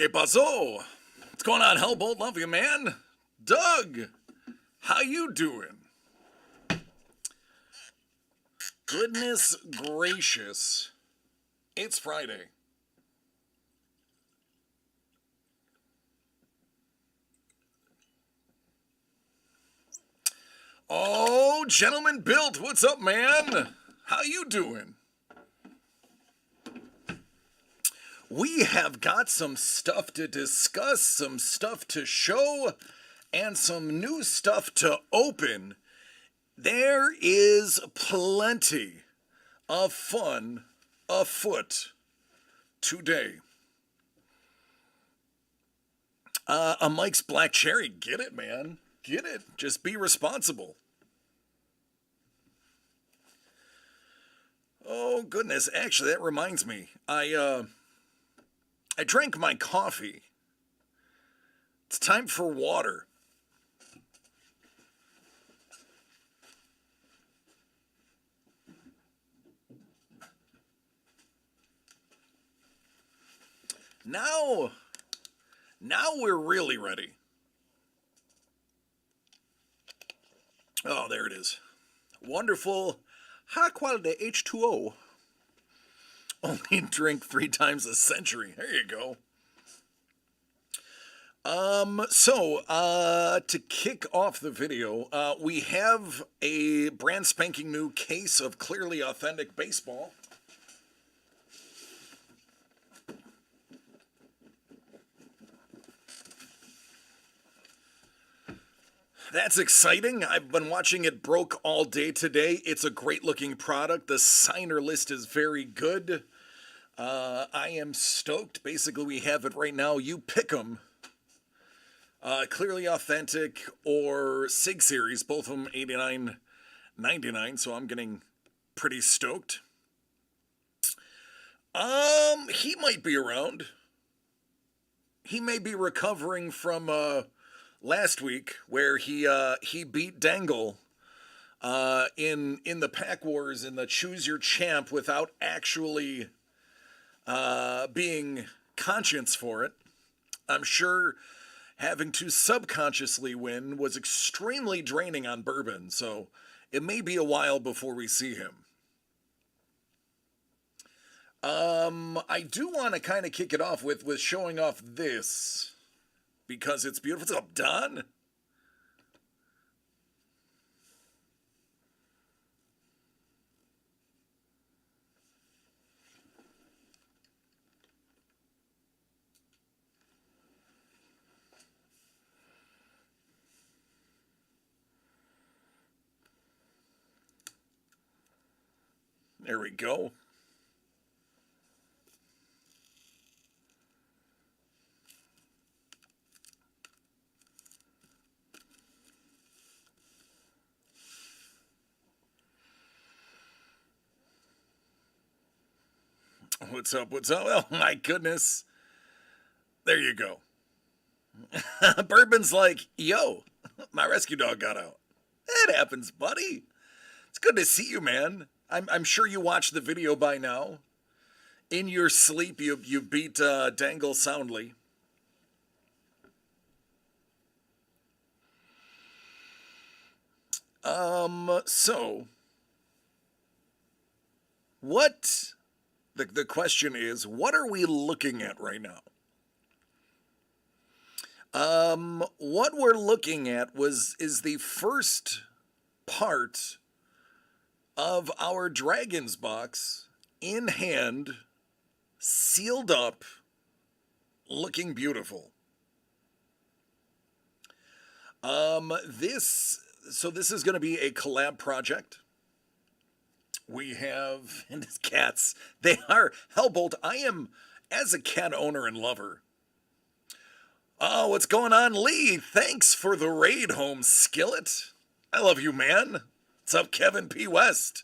¿Qué pasó? What's going on, Hellbolt? Love you, man. Doug, how you doing? Goodness gracious. It's Friday. Oh, Gentleman Built, what's up, man? How you doing? We have got some stuff to discuss, some stuff to show, and some new stuff to open. There is plenty of fun afoot today. A Mike's Black Cherry, get it, man. Get it. Just be responsible. Oh, goodness. Actually, that reminds me. I drank my coffee. It's time for water. Now we're really ready. Oh, there it is. Wonderful, high-quality H2O. Only drink 3 times a century. There you go. To kick off the video, we have a brand spanking new case of Clearly Authentic Baseball. That's exciting. I've been watching it broke all day today. It's a great looking product. The signer list is very good. I am stoked. Basically, we have it right now. You pick 'em. Clearly Authentic or Sig Series, both of them $89.99, so I'm getting pretty stoked. He might be around. He may be recovering from last week where he beat Dangle in the Pack Wars in the Choose Your Champ without actually being conscious for it. I'm sure having to subconsciously win was extremely draining on Bourbon, so it may be a while before we see him. I do want to kind of kick it off with showing off this because it's beautiful. What's up, Don? There we go. What's up? What's up? Oh, my goodness. There you go. Bourbon's like, yo, my rescue dog got out. It happens, buddy. It's good to see you, man. I'm sure you watched the video by now. In your sleep, you beat Dangle soundly. So, what... The question is, what are we looking at right now? What we're looking at is the first part of our Dragons box in hand, sealed up, looking beautiful. This is going to be a collab project. We have, and his cats, they are, Hellbolt, I am, as a cat owner and lover. Oh, what's going on, Lee? Thanks for the raid, home skillet. I love you, man. What's up, Kevin P. West?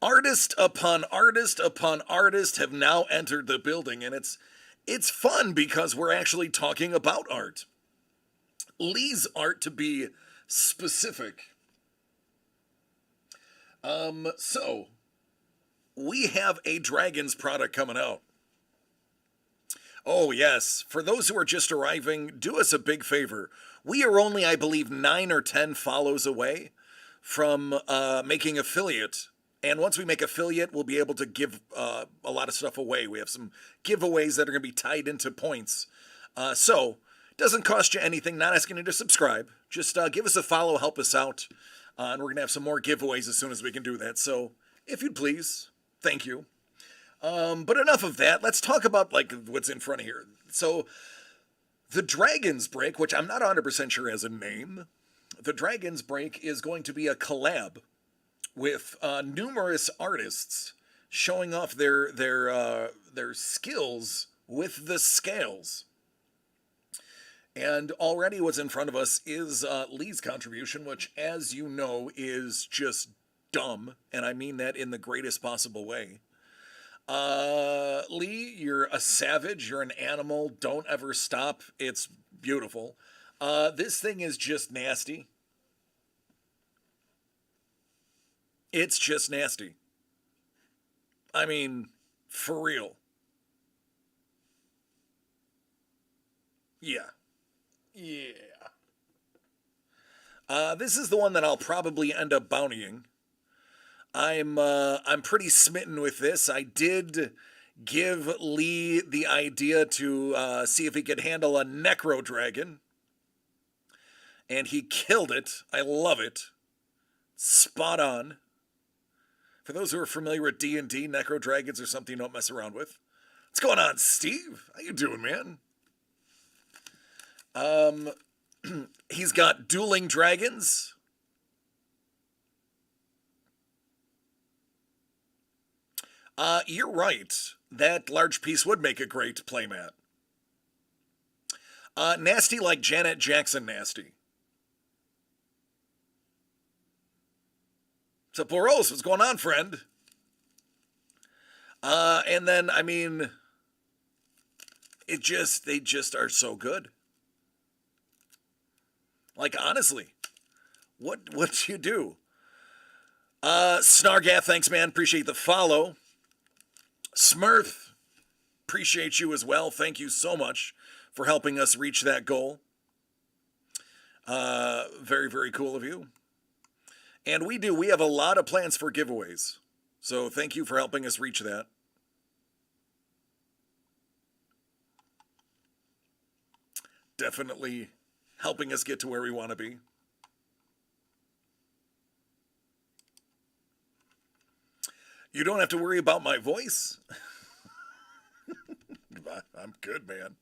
Artist upon artist upon artist have now entered the building, and it's fun because we're actually talking about art. Lee's art, to be specific. So, we have a Dragons product coming out. Oh, yes. For those who are just arriving, do us a big favor. We are only, I believe, 9 or 10 follows away from making affiliate. And once we make affiliate, we'll be able to give a lot of stuff away. We have some giveaways that are going to be tied into points. So, doesn't cost you anything, not asking you to subscribe. Just give us a follow, help us out. And we're going to have some more giveaways as soon as we can do that. So, if you'd please, thank you. But enough of that. Let's talk about like what's in front of here. So, the Dragon's Break, which I'm not 100% sure has a name, the Dragon's Break is going to be a collab with numerous artists showing off their skills with the scales. And already what's in front of us is Lee's contribution, which, as you know, is just dumb, and I mean that in the greatest possible way. Lee, you're a savage. You're an animal. Don't ever stop. It's beautiful. This thing is just nasty. It's just nasty. I mean, for real. Yeah. Yeah. This is the one that I'll probably end up bountying. I'm pretty smitten with this. I did give Lee the idea to see if he could handle a Necro Dragon, and he killed it. I love it. Spot on. For those who are familiar with D&D, Necro Dragons are something you don't mess around with. What's going on, Steve? How you doing, man? He's got dueling dragons. You're right. That large piece would make a great playmat. Nasty like Janet Jackson nasty. So, Boros, what's going on, friend? And then, I mean, they just are so good. Like, honestly, what you do? Snargath, thanks, man. Appreciate the follow. Smurf, appreciate you as well. Thank you so much for helping us reach that goal. Very, very cool of you. And we have a lot of plans for giveaways. So thank you for helping us reach that. Definitely helping us get to where we want to be. You don't have to worry about my voice. I'm good, man.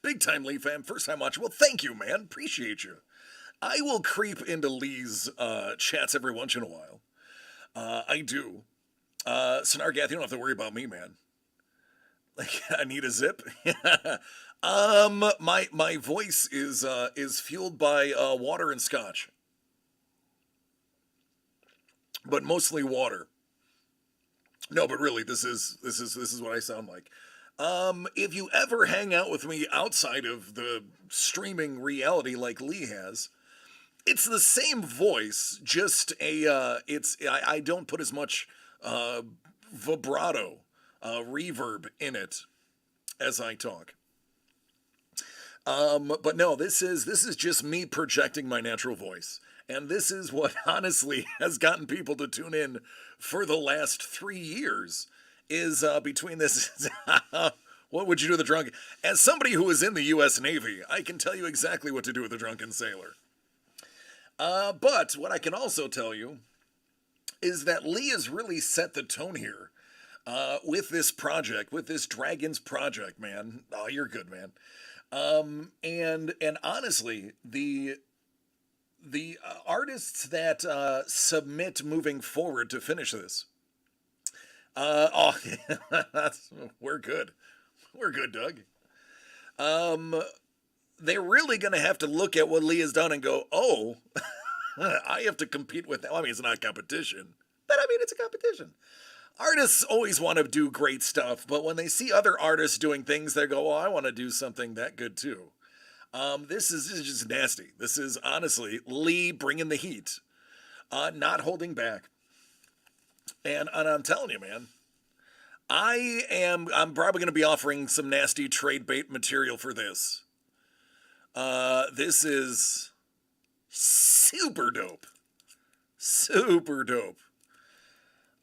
Big time Lee fan, first time watcher. Well, thank you, man. Appreciate you. I will creep into Lee's chats every once in a while. I do. Snargath, you don't have to worry about me, man. Like, I need a zip. My voice is fueled by water and scotch, but mostly water. No, but really, this is what I sound like. If you ever hang out with me outside of the streaming reality like Lee has, it's the same voice, just I don't put as much vibrato, reverb in it as I talk. But no, this is just me projecting my natural voice. And this is what honestly has gotten people to tune in for the last 3 years is between this. What would you do with a drunken? As somebody who is in the U.S. Navy, I can tell you exactly what to do with a drunken sailor. But what I can also tell you is that Lee has really set the tone here with this project, with this Dragons project, man. Oh, you're good, man. And honestly, the artists that submit moving forward to finish this, we're good. We're good, Doug. They're really going to have to look at what Lee has done and go, oh, I have to compete with that. Well, I mean, it's not competition, but I mean, it's a competition. Artists always want to do great stuff, but when they see other artists doing things, they go, oh, I want to do something that good too. This is just nasty. This is honestly Lee bringing the heat, not holding back. And I'm telling you, man, I'm probably going to be offering some nasty trade bait material for this. This is super dope. Super dope.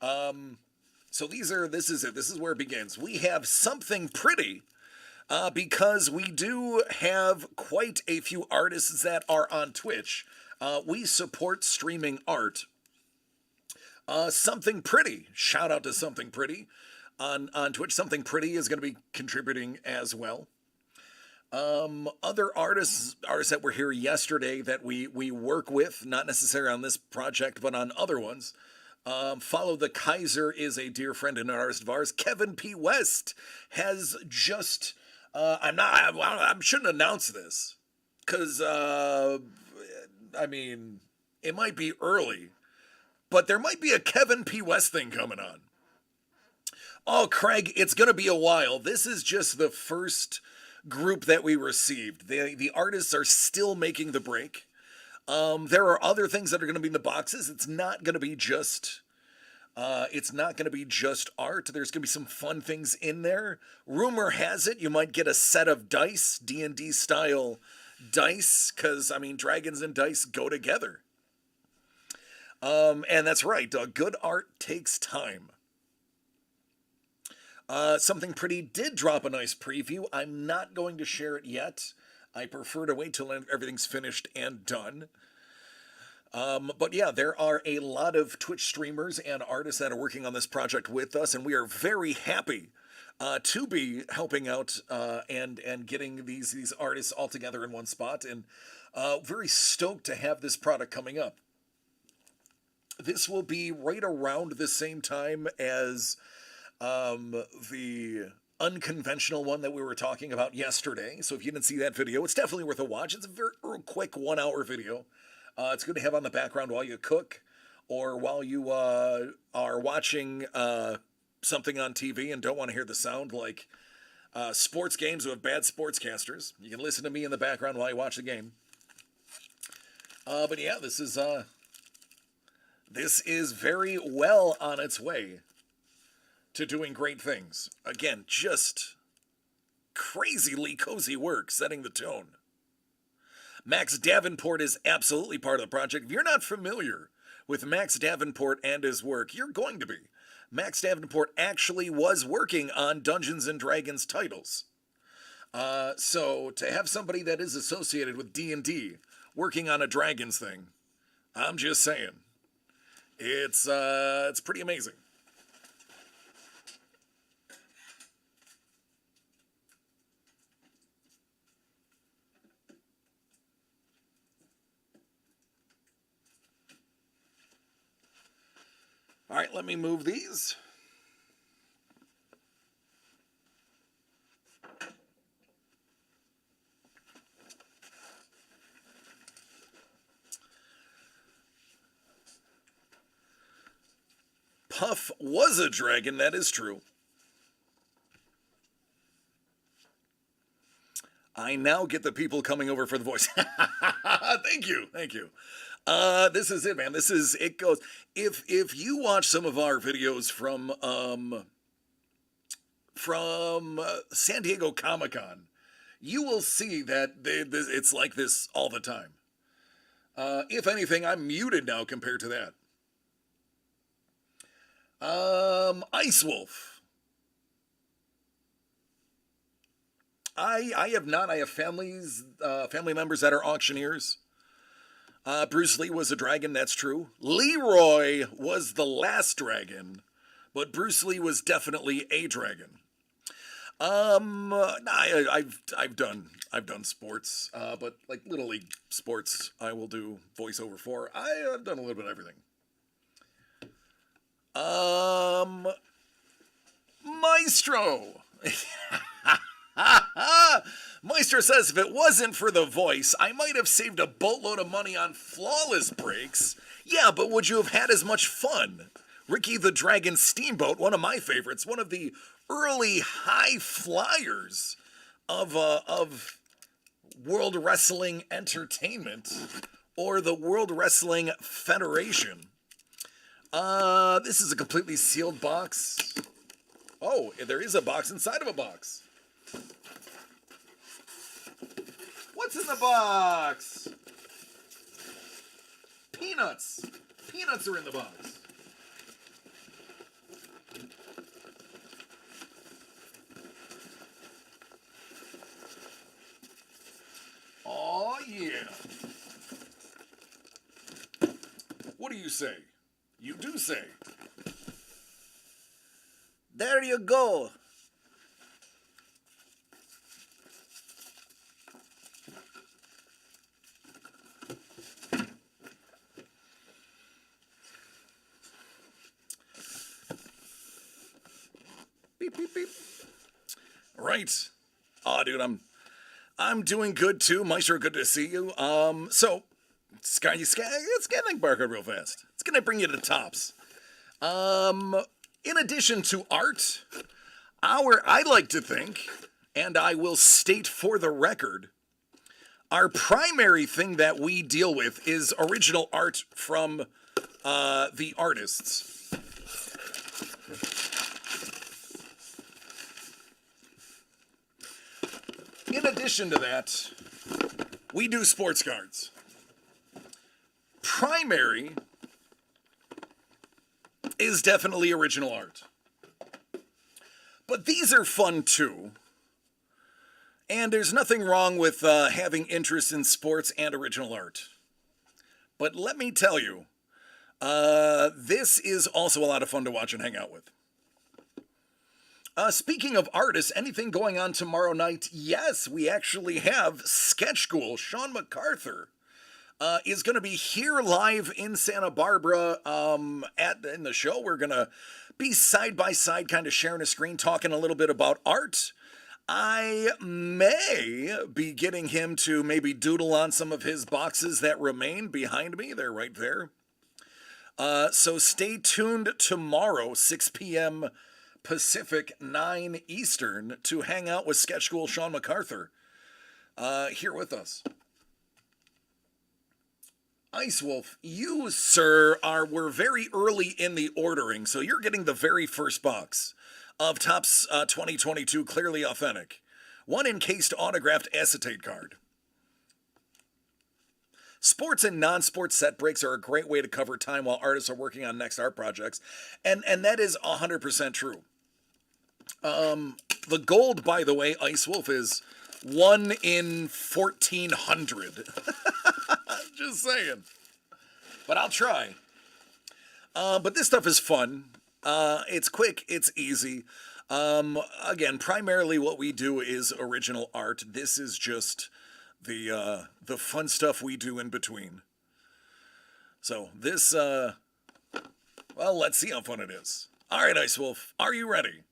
So this is it. This is where it begins. We have something pretty, because we do have quite a few artists that are on Twitch. We support streaming art. Something Pretty. Shout out to Something Pretty on Twitch. Something Pretty is going to be contributing as well. Other artists that were here yesterday that we work with, not necessarily on this project, but on other ones. Follow the Kaiser is a dear friend and an artist of ours. Kevin P. West has just, I shouldn't announce this because, I mean, it might be early, but there might be a Kevin P. West thing coming on. Oh, Craig, it's going to be a while. This is just the first group that we received. The artists are still making the break. There are other things that are going to be in the boxes. It's not going to be just art. There's going to be some fun things in there. Rumor has it you might get a set of dice, D&D style dice, because, I mean, dragons and dice go together. And that's right. Good art takes time. Something Pretty did drop a nice preview. I'm not going to share it yet. I prefer to wait till everything's finished and done. But yeah, there are a lot of Twitch streamers and artists that are working on this project with us, and we are very happy to be helping out and getting these artists all together in one spot, and very stoked to have this product coming up. This will be right around the same time as the unconventional one that we were talking about yesterday. So if you didn't see that video, it's definitely worth a watch. It's a very quick 1 hour video. It's good to have on the background while you cook or while you are watching something on TV and don't want to hear the sound, like sports games with bad sportscasters. You can listen to me in the background while you watch the game. But yeah, this is very well on its way to doing great things. Again, just crazily cozy work, setting the tone. Max Davenport is absolutely part of the project. If you're not familiar with Max Davenport and his work, you're going to be. Max Davenport actually was working on Dungeons & Dragons titles. So to have somebody that is associated with D&D working on a Dragons thing, I'm just saying, it's pretty amazing. All right, let me move these. Puff was a dragon, that is true. I now get the people coming over for the voice. Thank you. This is it, man. It goes. If you watch some of our videos from San Diego Comic-Con, you will see that it's like this all the time. If anything, I'm muted now compared to that. Ice Wolf. I have not. I have family members that are auctioneers. Bruce Lee was a dragon, that's true. Leroy was the last dragon, but Bruce Lee was definitely a dragon. I've done sports, but like Little League sports, I will do voiceover for. I've done a little bit of everything. Maestro. Maestro says, if it wasn't for the voice, I might have saved a boatload of money on flawless breaks. Yeah, but would you have had as much fun? Ricky the Dragon Steamboat, one of my favorites, one of the early high flyers of World Wrestling Entertainment, or the World Wrestling Federation. This is a completely sealed box. Oh, there is a box inside of a box. What's in the box? Peanuts. Peanuts are in the box. Oh, yeah. What do you say? You do say. There you go. Beep, beep, beep. Right. Aw, dude, I'm doing good too. Maestro, good to see you. So it's getting barcode real fast. It's gonna bring you to the tops. In addition to art, I like to think, and I will state for the record, our primary thing that we deal with is original art from the artists. In addition to that, we do sports cards. Primary is definitely original art. But these are fun too. And there's nothing wrong with having interest in sports and original art. But let me tell you, this is also a lot of fun to watch and hang out with. Speaking of artists, anything going on tomorrow night? Yes, we actually have Sketch School. Sean MacArthur is going to be here live in Santa Barbara in the show. We're going to be side by side, kind of sharing a screen, talking a little bit about art. I may be getting him to maybe doodle on some of his boxes that remain behind me. They're right there. So stay tuned tomorrow, 6 p.m. Pacific, 9 Eastern, to hang out with Sketch School Sean MacArthur here with us. Ice Wolf, you, sir, were very early in the ordering, so you're getting the very first box of Topps 2022 Clearly Authentic. One encased autographed acetate card. Sports and non-sports set breaks are a great way to cover time while artists are working on next art projects, and that is 100% true. The gold, by the way, Ice Wolf, is 1 in 1,400. Just saying. But I'll try. But this stuff is fun. It's quick. It's easy. Again, primarily what we do is original art. This is just the fun stuff we do in between. So this, well, let's see how fun it is. All right, Ice Wolf, are you ready?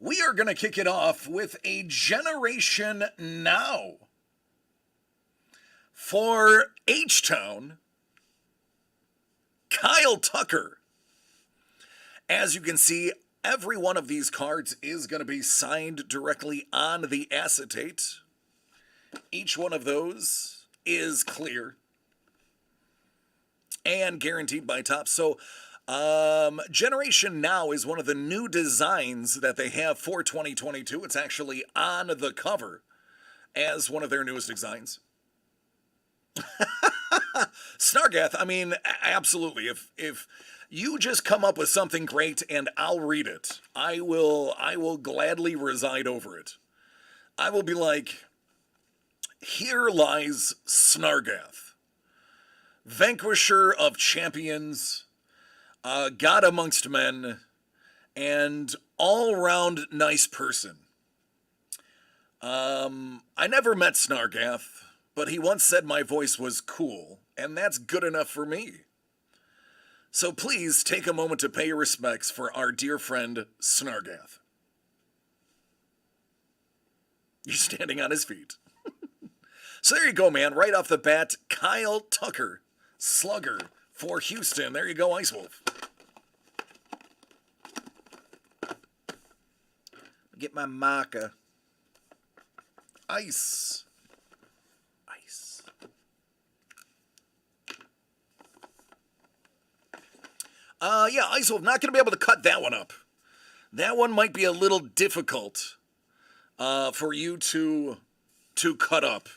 We are going to kick it off with a Generation Now for H-Town, Kyle Tucker. As you can see, every one of these cards is going to be signed directly on the acetate. Each one of those is clear and guaranteed by Topps. So Generation Now is one of the new designs that they have for 2022. It's actually on the cover as one of their newest designs. Snargath, I mean, absolutely. If you just come up with something great and I'll read it, I will gladly reside over it. I will be like, here lies Snargath, vanquisher of champions, God amongst men, and all-round nice person. I never met Snargath, but he once said my voice was cool, and that's good enough for me. So please take a moment to pay your respects for our dear friend Snargath. You're standing on his feet. So there you go, man. Right off the bat, Kyle Tucker, slugger for Houston. There you go, Ice Wolf. Get my marker. Ice. Ice. Yeah, Ice Wolf, not going to be able to cut that one up. That one might be a little difficult for you to cut up.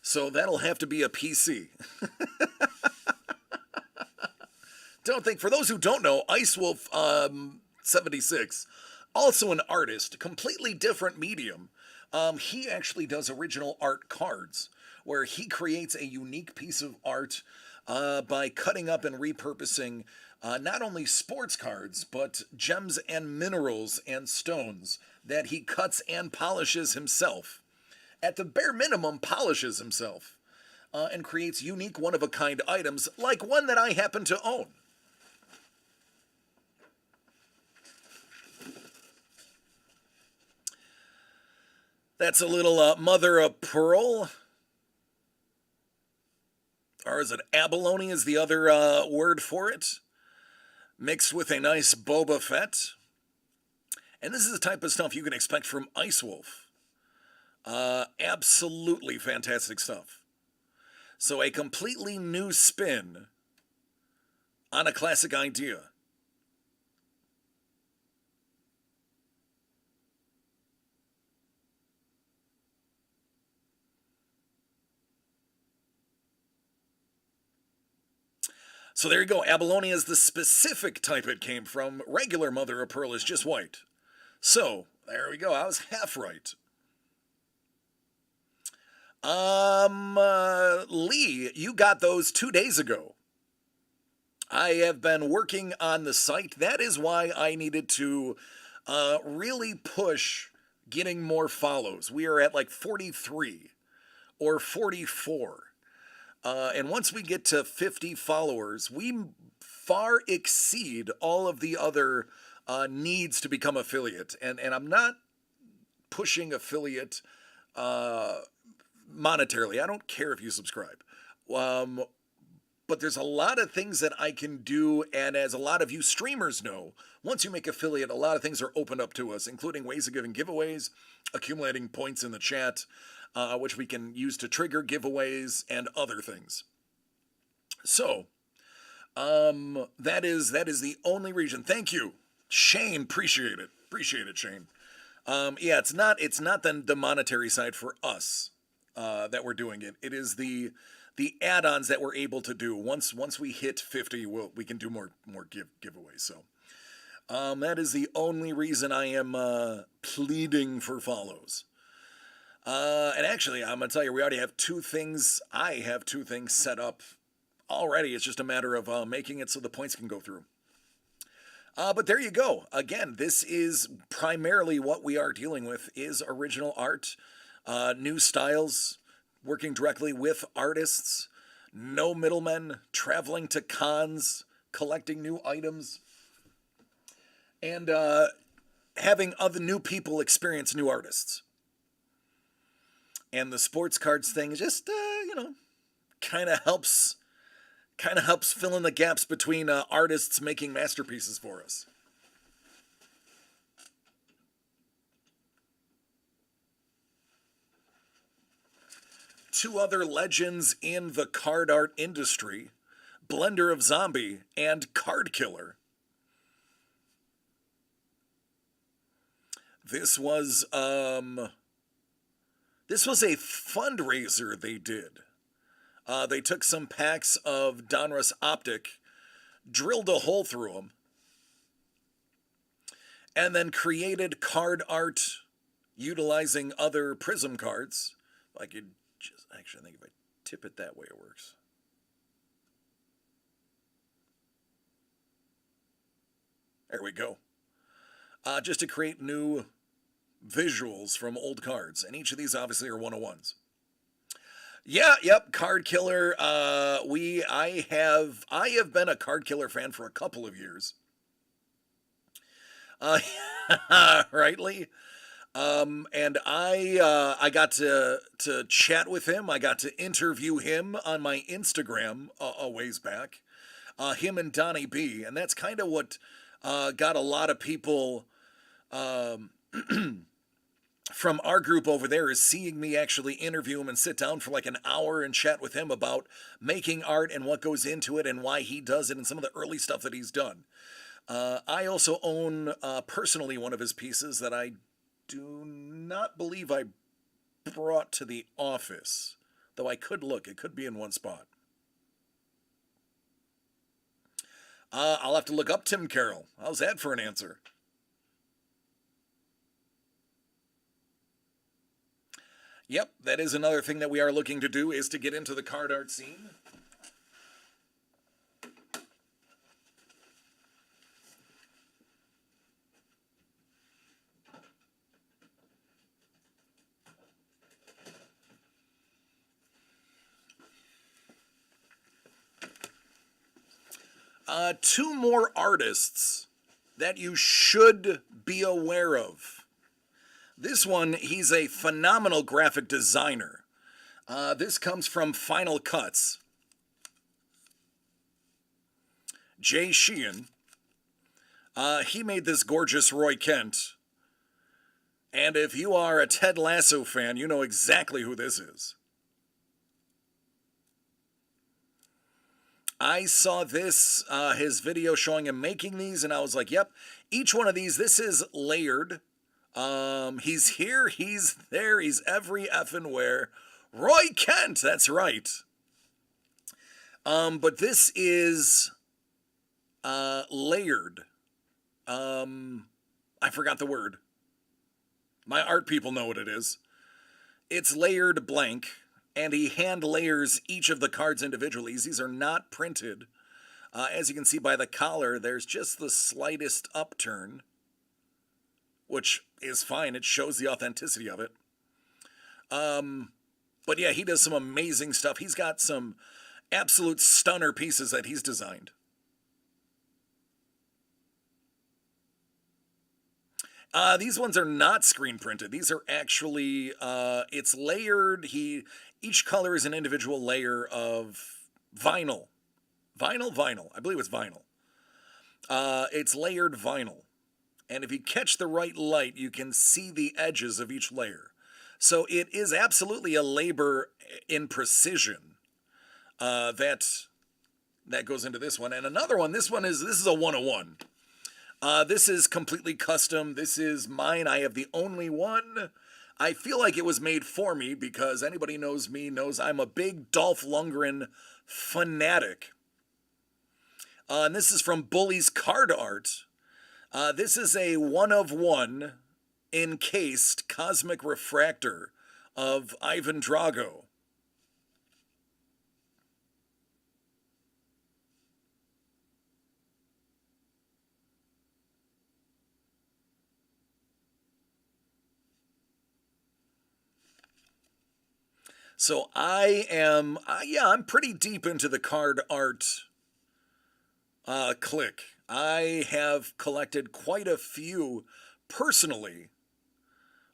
So that'll have to be a PC. Don't think, for those who don't know, Ice Wolf 76, also an artist, completely different medium. He actually does original art cards, where he creates a unique piece of art by cutting up and repurposing not only sports cards, but gems and minerals and stones that he cuts and polishes himself. At the bare minimum, polishes himself and creates unique one-of-a-kind items like one that I happen to own. That's a little mother of pearl. Or is it abalone is the other word for it? Mixed with a nice Boba Fett. And this is the type of stuff you can expect from Ice Wolf. Absolutely fantastic stuff. So a completely new spin on a classic idea. So there you go. Abalone is the specific type it came from. Regular mother of pearl is just white. So there we go. I was half right. Lee, you got those 2 days ago. I have been working on the site. That is why I needed to really push getting more follows. We are at like 43 or 44. And once we get to 50 followers, we far exceed all of the other needs to become affiliate. And I'm not pushing affiliate monetarily. I don't care if you subscribe. But there's a lot of things that I can do. And as a lot of you streamers know, once you make affiliate, a lot of things are opened up to us, including ways of giving giveaways, accumulating points in the chat, which we can use to trigger giveaways and other things. So, that is the only reason. Thank you, Shane. Appreciate it. Appreciate it, Shane. Yeah, it's not the monetary side for us that we're doing it. It is the add-ons that we're able to do. Once we hit 50, we can do more giveaways. So, that is the only reason I am pleading for follows. And actually, I'm going to tell you, we already have two things. I have two things set up already. It's just a matter of making it so the points can go through. But there you go. Again, this is primarily what we are dealing with is original art, new styles, working directly with artists, no middlemen, traveling to cons, collecting new items, and having other new people experience new artists. And the sports cards thing just, kind of helps fill in the gaps between artists making masterpieces for us. Two other legends in the card art industry, Blender of Zombie and Card Killer. This was a fundraiser they did. They took some packs of Donruss Optic, drilled a hole through them, and then created card art utilizing other Prism cards. I could just, actually, I think if I tip it that way, it works. There we go. Just to create new visuals from old cards, and each of these obviously are 101s. Yeah, yep, Card Killer. I have been a Card Killer fan for a couple of years. Rightly. And I got to chat with him. I got to interview him on my Instagram a ways back. Him and Donnie B, and that's kind of what got a lot of people from our group over there is seeing me actually interview him and sit down for like an hour and chat with him about making art and what goes into it and why he does it and some of the early stuff that he's done. I also own personally one of his pieces that I do not believe I brought to the office, though I could look. It could be in one spot. I'll have to look up Tim Carroll. How's that for an answer? Yep, that is another thing that we are looking to do, is to get into the card art scene. Two more artists that you should be aware of. This one, he's a phenomenal graphic designer. This comes from Final Cuts. Jay Sheehan. He made this gorgeous Roy Kent. And if you are a Ted Lasso fan, you know exactly who this is. I saw this, his video showing him making these, and I was like, yep, each one of these, this is layered. He's here, he's there, he's every effing where. Roy Kent, that's right. But this is layered. I forgot the word. My art people know what it is. It's layered blank, and he hand layers each of the cards individually. These are not printed. As you can see by the collar, there's just the slightest upturn, which is fine. It shows the authenticity of it. But yeah, he does some amazing stuff. He's got some absolute stunner pieces that he's designed. These ones are not screen printed. These are actually, it's layered. Each color is an individual layer of vinyl. Vinyl. I believe it's vinyl. It's layered vinyl. And if you catch the right light, you can see the edges of each layer. So it is absolutely a labor in precision that goes into this one. And another one, this is a 101. This is completely custom. This is mine. I have the only one. I feel like it was made for me because anybody knows me knows I'm a big Dolph Lundgren fanatic. And this is from Bully's Card Art. This is a 1-of-1 encased cosmic refractor of Ivan Drago. So I'm pretty deep into the card art clique. I have collected quite a few personally.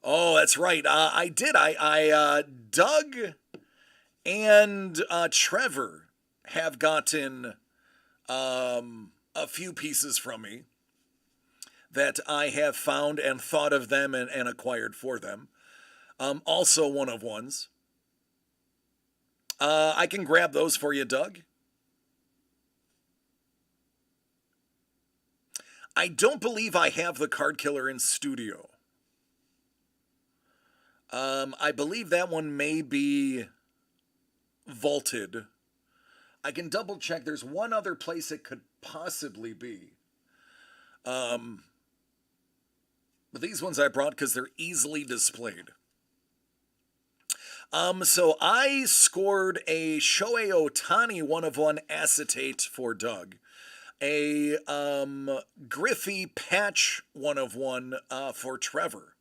Oh, that's right. I did. Doug and Trevor have gotten a few pieces from me that I have found and thought of them and acquired for them. Also 1-of-1s. I can grab those for you, Doug. I don't believe I have the Card Killer in studio. I believe that one may be vaulted. I can double check. There's one other place it could possibly be. But these ones I brought because they're easily displayed. So I scored a Shohei Ohtani 1-of-1 acetate for Doug. A Griffey patch 1-of-1 for Trevor.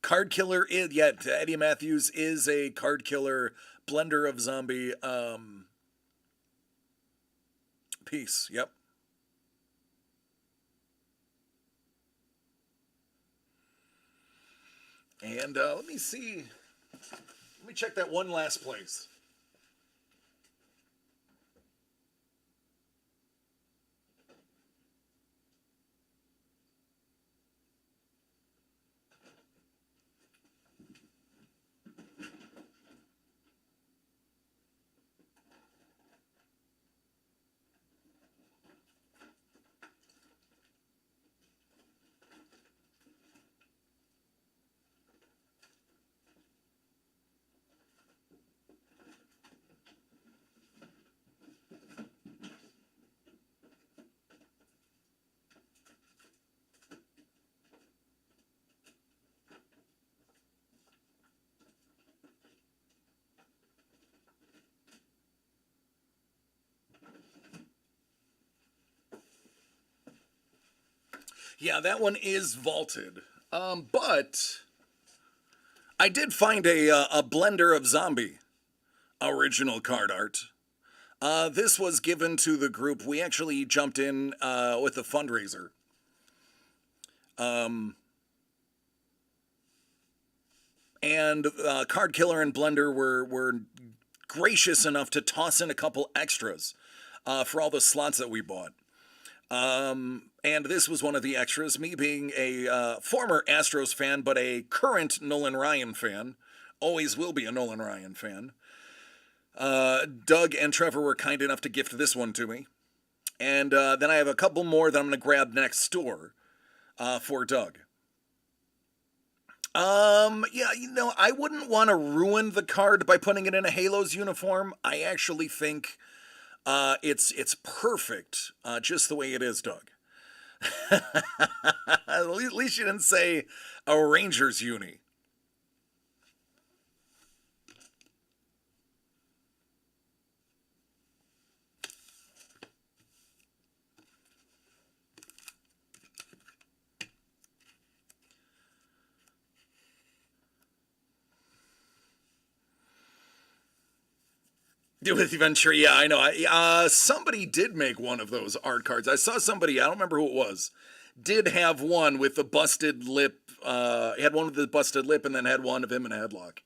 Card Killer is, Eddie Matthews is a Card Killer blender of zombie piece. Yep. And let me see. Let me check that one last place. Yeah, that one is vaulted. But I did find a blender of zombie original card art. This was given to the group. We actually jumped in with a fundraiser. And Card Killer and Blender were gracious enough to toss in a couple extras for all the slots that we bought. And this was one of the extras, me being a former Astros fan, but a current Nolan Ryan fan. Always will be a Nolan Ryan fan. Doug and Trevor were kind enough to gift this one to me. And then I have a couple more that I'm going to grab next door for Doug. Yeah, I wouldn't want to ruin the card by putting it in a Halos uniform. I actually think it's perfect just the way it is, Doug. At least you didn't say a Rangers uni. With Ventura, yeah, I know. Somebody did make one of those art cards. I saw somebody, I don't remember who it was, did have one with the busted lip. Had one with the busted lip and then had one of him in a headlock.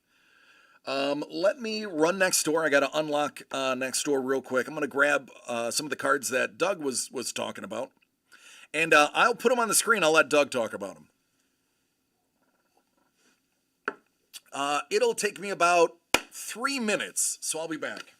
Let me run next door. I got to unlock next door real quick. I'm going to grab some of the cards that Doug was talking about. And I'll put them on the screen. I'll let Doug talk about them. It'll take me about 3 minutes, so I'll be back.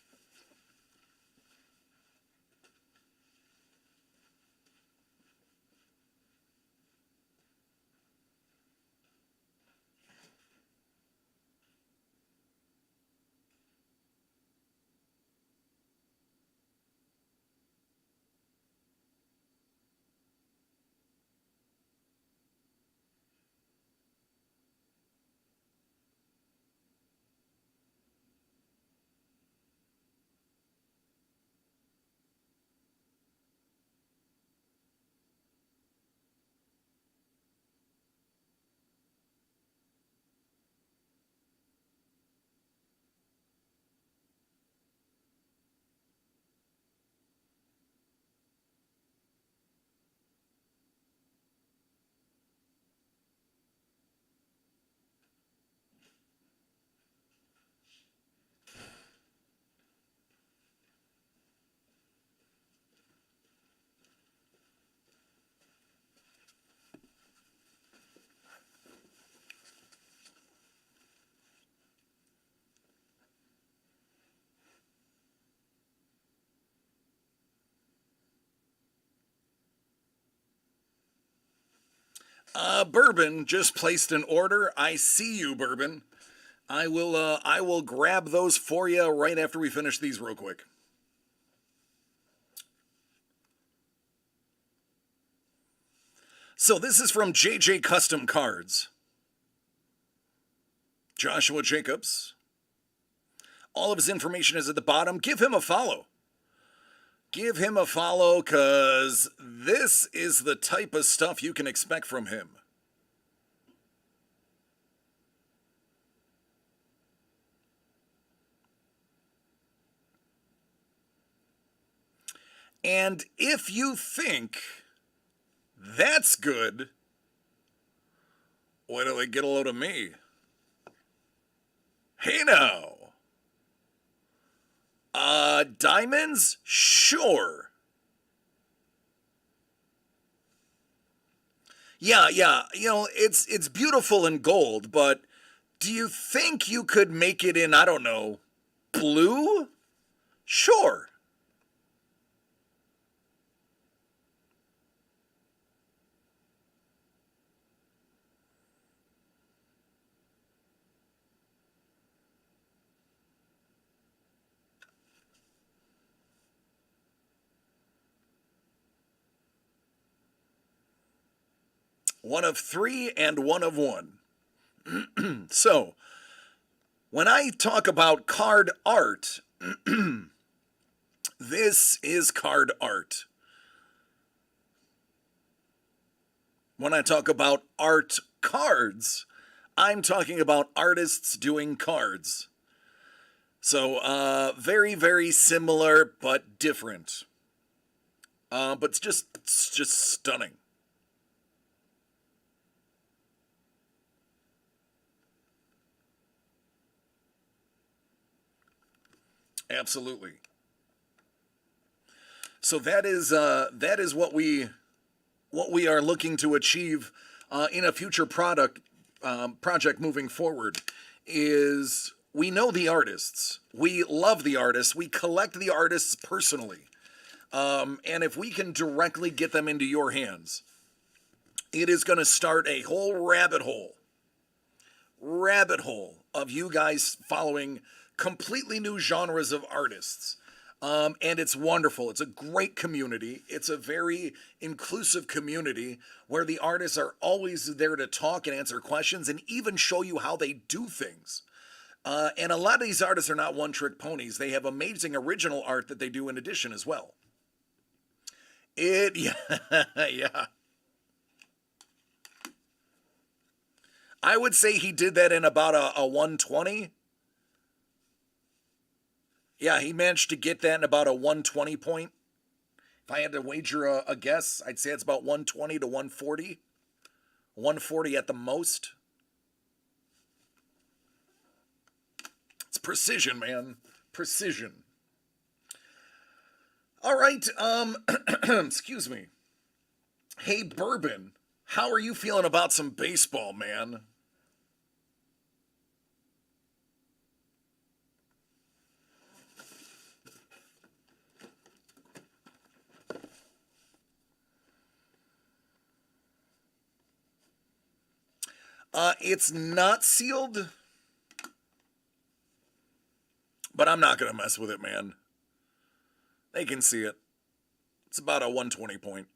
Bourbon just placed an order. I see you, Bourbon. I will grab those for you right after we finish these real quick. So this is from JJ Custom Cards. Joshua Jacobs. All of his information is at the bottom. Give him a follow. Give him a follow, because this is the type of stuff you can expect from him. And if you think that's good, why do they get a load of me? Hey now. Diamonds? Sure. Yeah, it's beautiful in gold, but do you think you could make it in, I don't know, blue? Sure. One of three and one of one. So, when I talk about card art, this is card art. When I talk about art cards, I'm talking about artists doing cards. So, very, very similar but different. But it's just stunning. Absolutely. So that is what we are looking to achieve in a future project moving forward. Is we know the artists, we love the artists, we collect the artists personally, and if we can directly get them into your hands, it is going to start a whole rabbit hole of you guys following completely new genres of artists. And it's wonderful. It's a great community. It's a very inclusive community where the artists are always there to talk and answer questions and even show you how they do things. And a lot of these artists are not one trick ponies. They have amazing original art that they do in addition as well. Yeah, yeah. I would say he did that in about a 120. Yeah, he managed to get that in about a 120 point. If I had to wager a guess, I'd say it's about 120 to 140. 140 at the most. It's precision, man. Precision. All right, excuse me. Hey, Bourbon, how are you feeling about some baseball, man? It's not sealed, but I'm not gonna mess with it, man. They can see it. It's about a 120 point,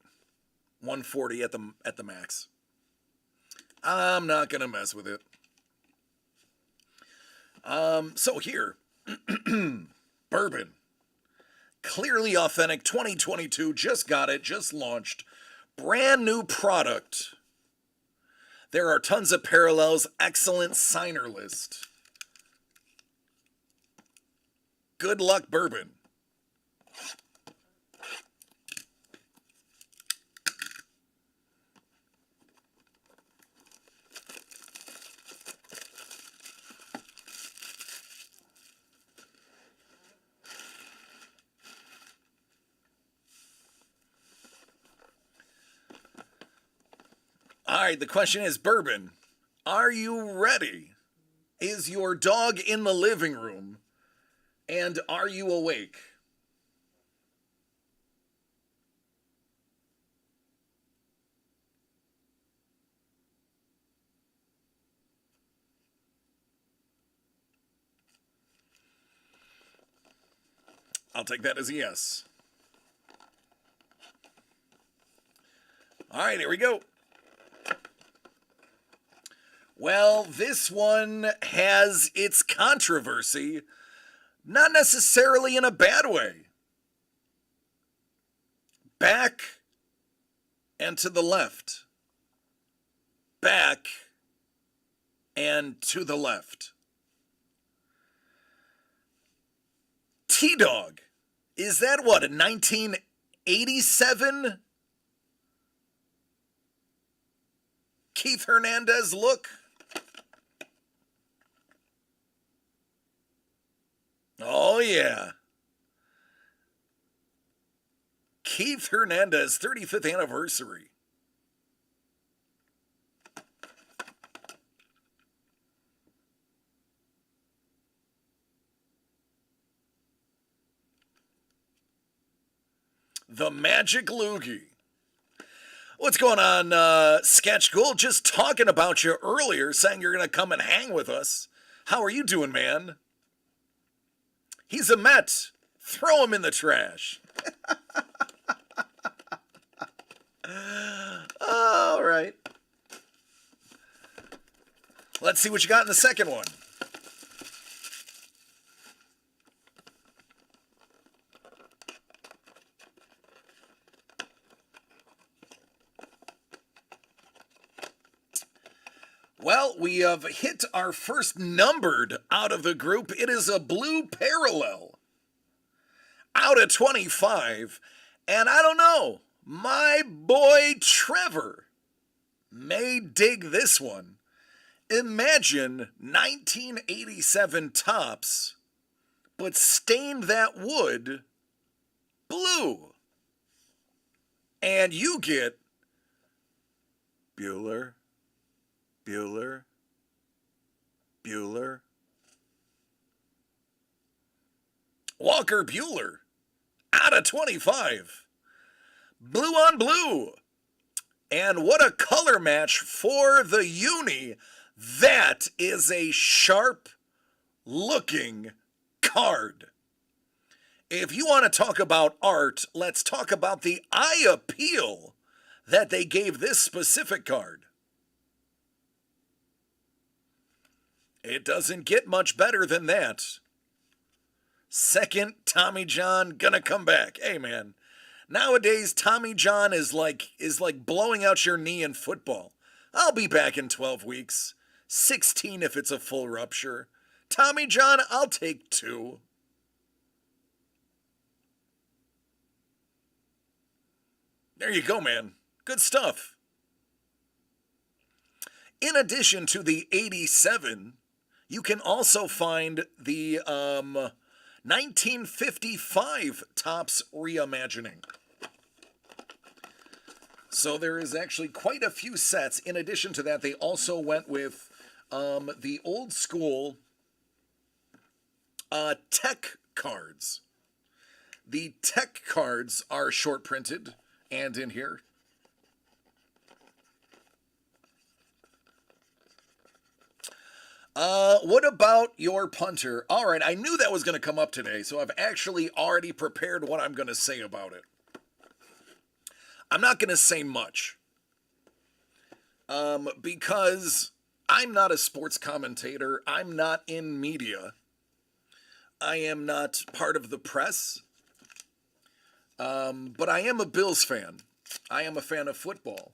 140 at the max. I'm not gonna mess with it. So here, Bourbon, clearly authentic 2022. Just got it, just launched, brand new product. There are tons of parallels. Excellent signer list. Good luck, Bourbon. All right, the question is, Bourbon, are you ready? Is your dog in the living room? And are you awake? I'll take that as a yes. All right, here we go. Well, this one has its controversy, not necessarily in a bad way. Back and to the left. Back and to the left. T-Dog. Is that what, a 1987 Keith Hernandez look? Oh, yeah. Keith Hernandez, 35th anniversary. The Magic Loogie. What's going on, Sketch Gold? Just talking about you earlier, saying you're going to come and hang with us. How are you doing, man? He's a Met. Throw him in the trash. All right. Let's see what you got in the second one. we have hit our first numbered out of the group. It is a blue parallel out of 25. And I don't know, my boy Trevor may dig this one. Imagine 1987 Topps, but stained that wood blue. And you get Bueller, Bueller, Bueller, Walker Bueller out of 25. Blue on blue. And what a color match for the uni. That is a sharp looking card. If you want to talk about art, let's talk about the eye appeal that they gave this specific card. It doesn't get much better than that. Second Tommy John gonna come back. Hey man, nowadays Tommy John is like blowing out your knee in football. I'll be back in 12 weeks. 16 if it's a full rupture. Tommy John, I'll take 2. There you go, man. Good stuff. In addition to the 87, you can also find the 1955 Topps reimagining. So there is actually quite a few sets. In addition to that, they also went with the old school tech cards. The tech cards are short printed and in here. What about your punter? All right, I knew that was going to come up today, so I've actually already prepared what I'm going to say about it. I'm not going to say much because I'm not a sports commentator. I'm not in media. I am not part of the press. But I am a Bills fan. I am a fan of football.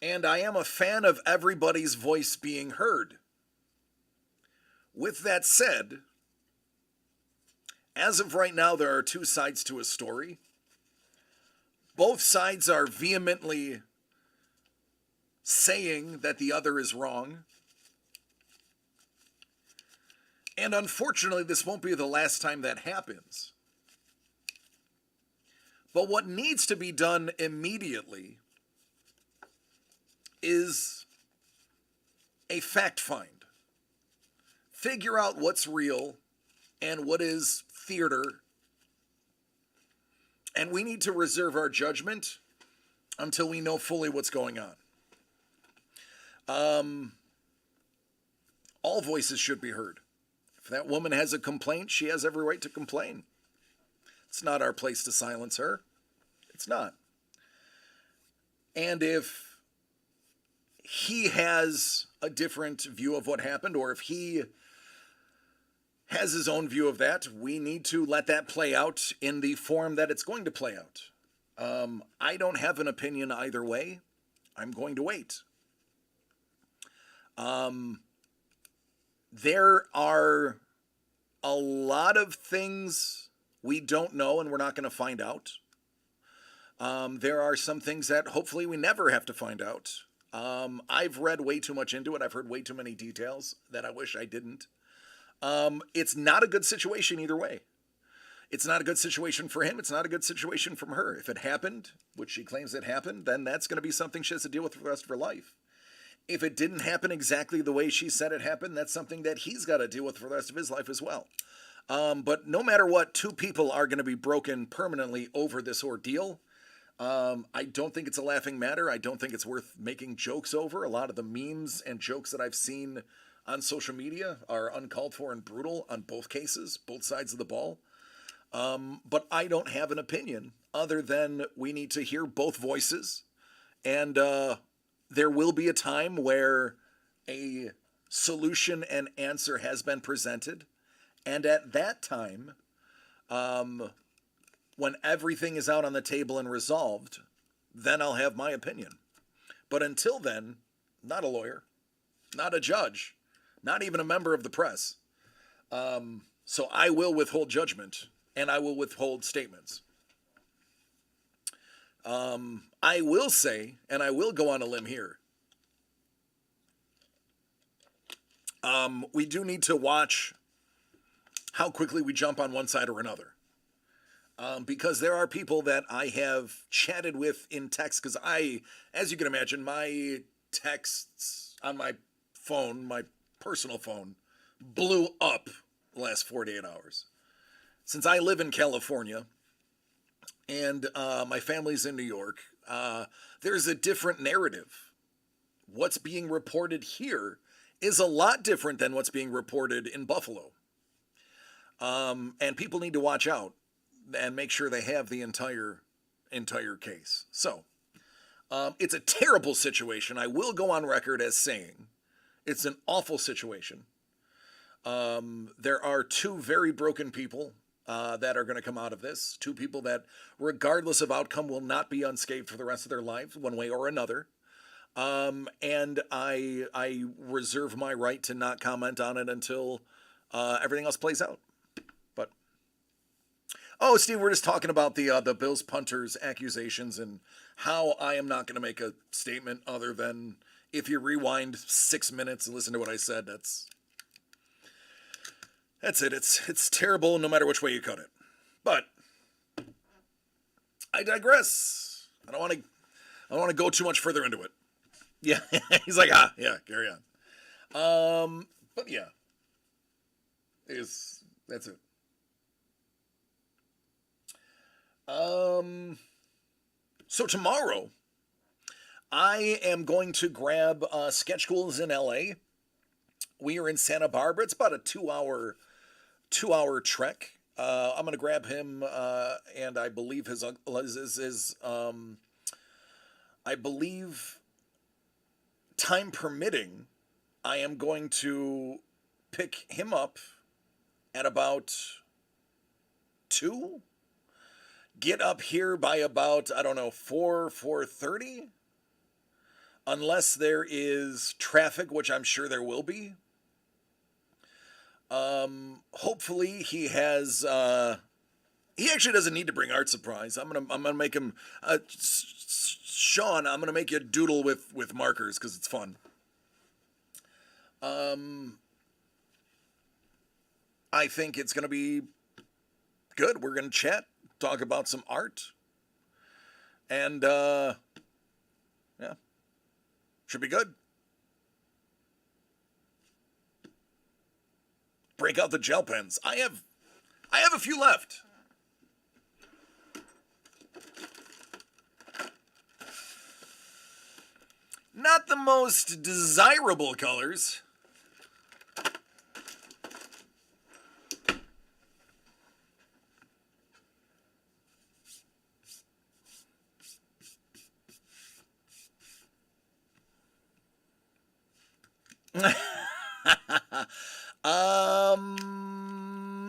And I am a fan of everybody's voice being heard. With that said, as of right now, there are 2 sides to a story. Both sides are vehemently saying that the other is wrong. And unfortunately, this won't be the last time that happens. But what needs to be done immediately is a fact find. Figure out what's real and what is theater. And we need to reserve our judgment until we know fully what's going on. All voices should be heard. If that woman has a complaint, she has every right to complain. It's not our place to silence her. It's not. And if he has a different view of what happened, or if he has his own view of that, we need to let that play out in the form that it's going to play out. I don't have an opinion either way. I'm going to wait. There are a lot of things we don't know and we're not going to find out. There are some things that hopefully we never have to find out. I've read way too much into it. I've heard way too many details that I wish I didn't. It's not a good situation either way. It's not a good situation for him. It's not a good situation from her. If it happened, which she claims it happened, then that's going to be something she has to deal with for the rest of her life. If it didn't happen exactly the way she said it happened, that's something that he's got to deal with for the rest of his life as well. But no matter what, 2 people are going to be broken permanently over this ordeal. I don't think it's a laughing matter. I don't think it's worth making jokes over. A lot of the memes and jokes that I've seen on social media are uncalled for and brutal on both cases, both sides of the ball. But I don't have an opinion other than we need to hear both voices. And there will be a time where a solution and answer has been presented. And at that time, when everything is out on the table and resolved, then I'll have my opinion. But until then, not a lawyer. not a judge, not even a member of the press. So I will withhold judgment and I will withhold statements. I will say, and I will go on a limb here, we do need to watch how quickly we jump on one side or another. Because there are people that I have chatted with in text, because as you can imagine, my texts on my phone, my personal phone, blew up the last 48 hours. Since I live in California and my family's in New York, there's a different narrative. What's being reported here is a lot different than what's being reported in Buffalo. And people need to watch out and make sure they have the entire case. So, it's a terrible situation. I will go on record as saying it's an awful situation. There are two very broken people that are going to come out of this. Two people that, regardless of outcome, will not be unscathed for the rest of their lives, one way or another. And I reserve my right to not comment on it until everything else plays out. But Steve, we're just talking about the Bills punters accusations and how I am not going to make a statement other than if you rewind 6 minutes and listen to what I said. That's it. It's terrible no matter which way you cut it. But I digress. I don't want to go too much further into it. Yeah, he's like, yeah, carry on. But yeah, that's it. So tomorrow, I am going to grab Sketch Schools in LA. We are in Santa Barbara. It's about a two-hour trek. I'm going to grab him, and I believe I believe, time permitting, I am going to pick him up at about 2. Get up here by about, 4:30. Unless there is traffic, which I'm sure there will be. Hopefully he has, he actually doesn't need to bring art supplies. I'm gonna make him, Sean, I'm gonna make you doodle with markers because it's fun. I think it's gonna be good. We're gonna chat, talk about some art, and yeah, should be good. Break out the gel pens. I have a few left. Not the most desirable colors.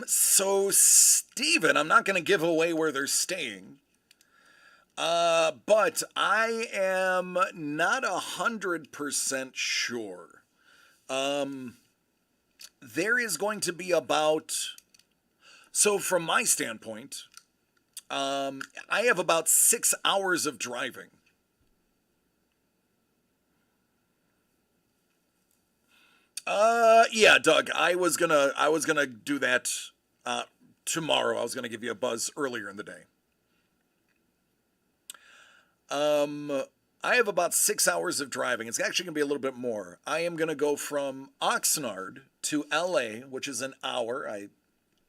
So Steven, I'm not going to give away where they're staying. But I am not 100% sure. There is going to be so from my standpoint, I have about 6 hours of driving. Yeah, Doug, I was gonna do that, tomorrow. I was gonna give you a buzz earlier in the day. I have about 6 hours of driving. It's actually gonna be a little bit more. I am gonna go from Oxnard to LA, which is an hour. I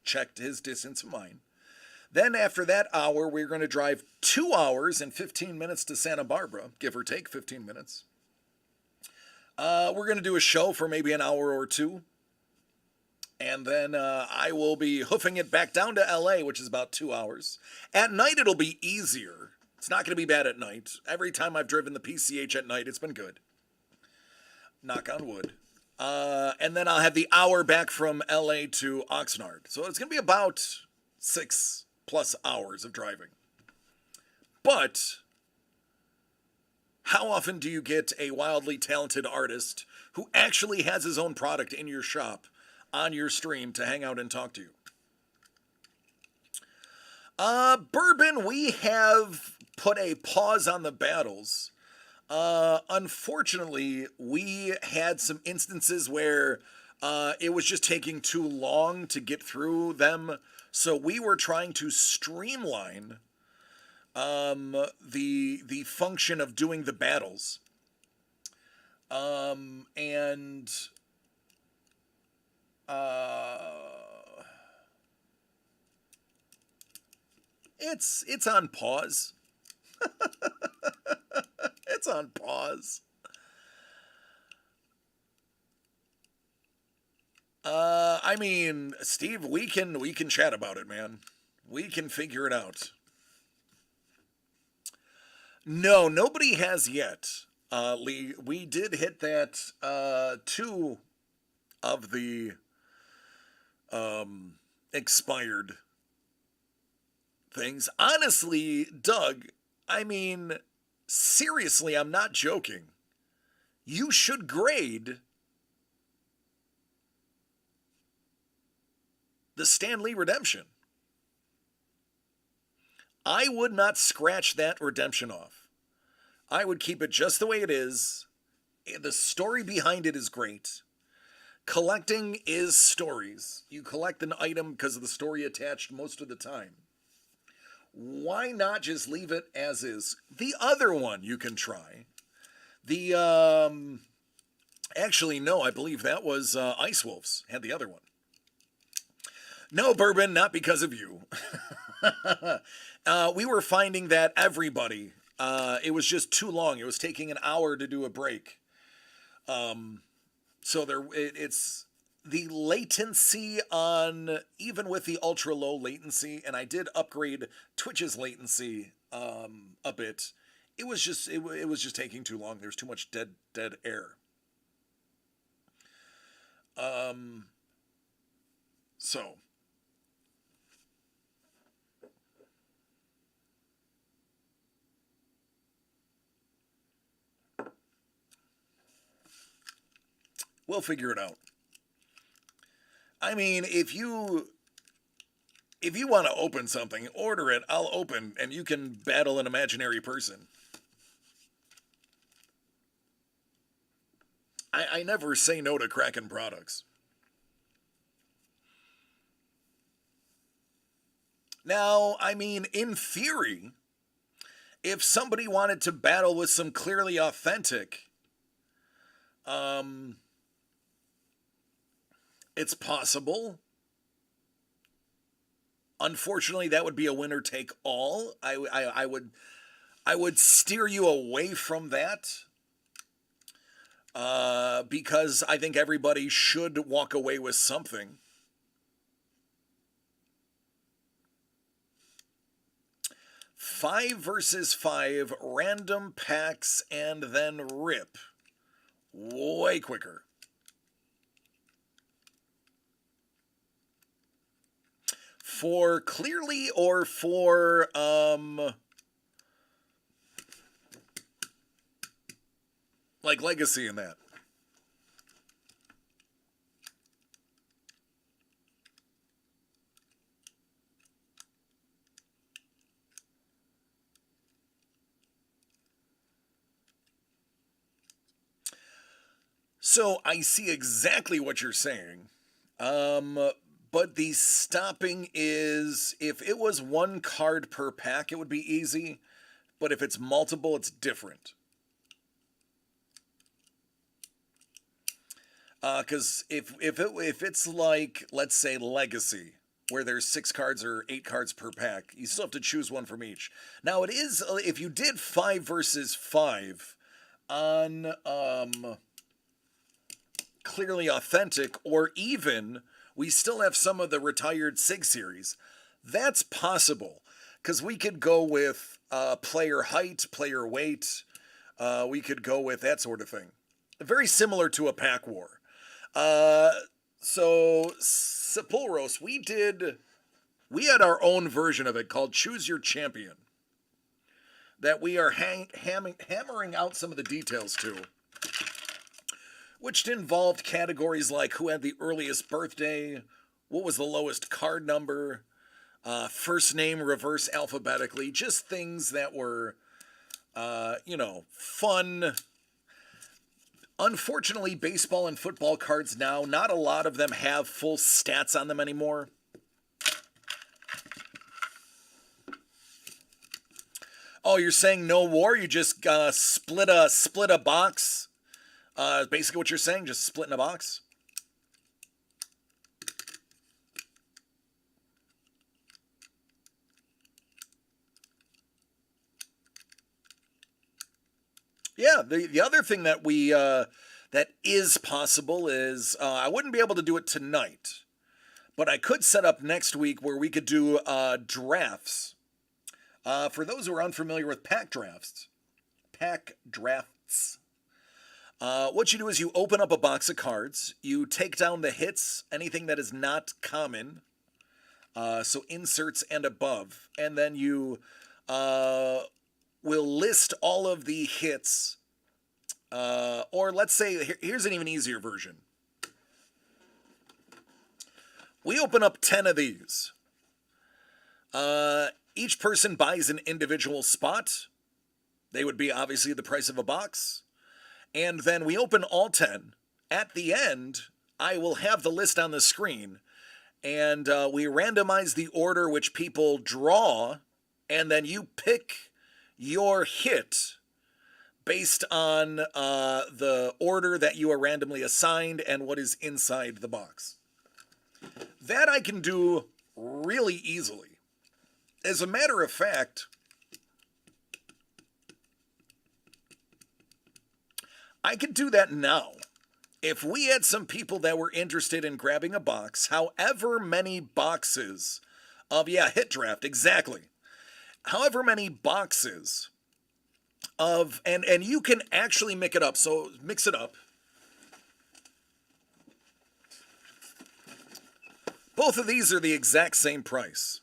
checked his distance of mine. Then after that hour, we're gonna drive 2 hours and 15 minutes to Santa Barbara, give or take 15 minutes. We're going to do a show for maybe an hour or two. And then I will be hoofing it back down to LA, which is about 2 hours. At night, it'll be easier. It's not going to be bad at night. Every time I've driven the PCH at night, it's been good. Knock on wood. And then I'll have the hour back from LA to Oxnard. So it's going to be about 6+ hours of driving. But how often do you get a wildly talented artist who actually has his own product in your shop on your stream to hang out and talk to you. Bourbon, we have put a pause on the battles. Unfortunately, we had some instances where it was just taking too long to get through them. So we were trying to streamline the function of doing the battles. And it's on pause. It's on pause. I mean, Steve, we can chat about it, man. We can figure it out. No, nobody has yet. Lee, we did hit that 2 of the expired things. Honestly, Doug, I mean, seriously, I'm not joking. You should grade the Stan Lee redemption. I would not scratch that redemption off. I would keep it just the way it is. The story behind it is great. Collecting is stories. You collect an item because of the story attached most of the time. Why not just leave it as is? The other one you can try. Actually, no, I believe that was Ice Wolves had the other one. No, Bourbon, not because of you. We were finding that everybody, it was just too long. It was taking an hour to do a break. So it's the latency on, even with the ultra low latency, and I did upgrade Twitch's latency a bit. It was just taking too long. There's too much dead air. So we'll figure it out. I mean, if you want to open something, order it. I'll open, and you can battle an imaginary person. I never say no to Kraken products. Now, I mean, in theory, if somebody wanted to battle with some clearly authentic, it's possible. Unfortunately, that would be a winner take all. I would steer you away from that. Because I think everybody should walk away with something. Five versus 5, random packs, and then rip. Way quicker. For clearly or for, like Legacy and that? So I see exactly what you're saying. But the stopping is, if it was 1 card per pack, it would be easy. But if it's multiple, it's different. Because if it's like, let's say, Legacy, where there's 6 cards or 8 cards per pack, you still have to choose one from each. Now it is, if you did 5 versus 5 on clearly authentic, or even we still have some of the retired SIG series, that's possible. Because we could go with player height, player weight. We could go with that sort of thing. Very similar to a pack war. So Sepulros, we had our own version of it called Choose Your Champion, that we are hammering out some of the details to. which involved categories like who had the earliest birthday, what was the lowest card number, first name reverse alphabetically, just things that were, fun. Unfortunately, baseball and football cards now, not a lot of them have full stats on them anymore. Oh, you're saying no war? You just split a box? Basically what you're saying, just splitting a box? Yeah, the other thing that that is possible is I wouldn't be able to do it tonight, but I could set up next week where we could do drafts. For those who are unfamiliar with pack drafts, what you do is you open up a box of cards, you take down the hits, anything that is not common, so inserts and above, and then you will list all of the hits, or let's say, here's an even easier version. We open up 10 of these. Each person buys an individual spot. They would be obviously the price of a box. And then we open all 10. At the end, I will have the list on the screen, and we randomize the order which people draw, and then you pick your hit based on the order that you are randomly assigned and what is inside the box. That I can do really easily. As a matter of fact, I could do that now. If we had some people that were interested in grabbing a box, however many boxes of, hit draft, exactly. However many boxes of, and you can actually mix it up. So mix it up. Both of these are the exact same price.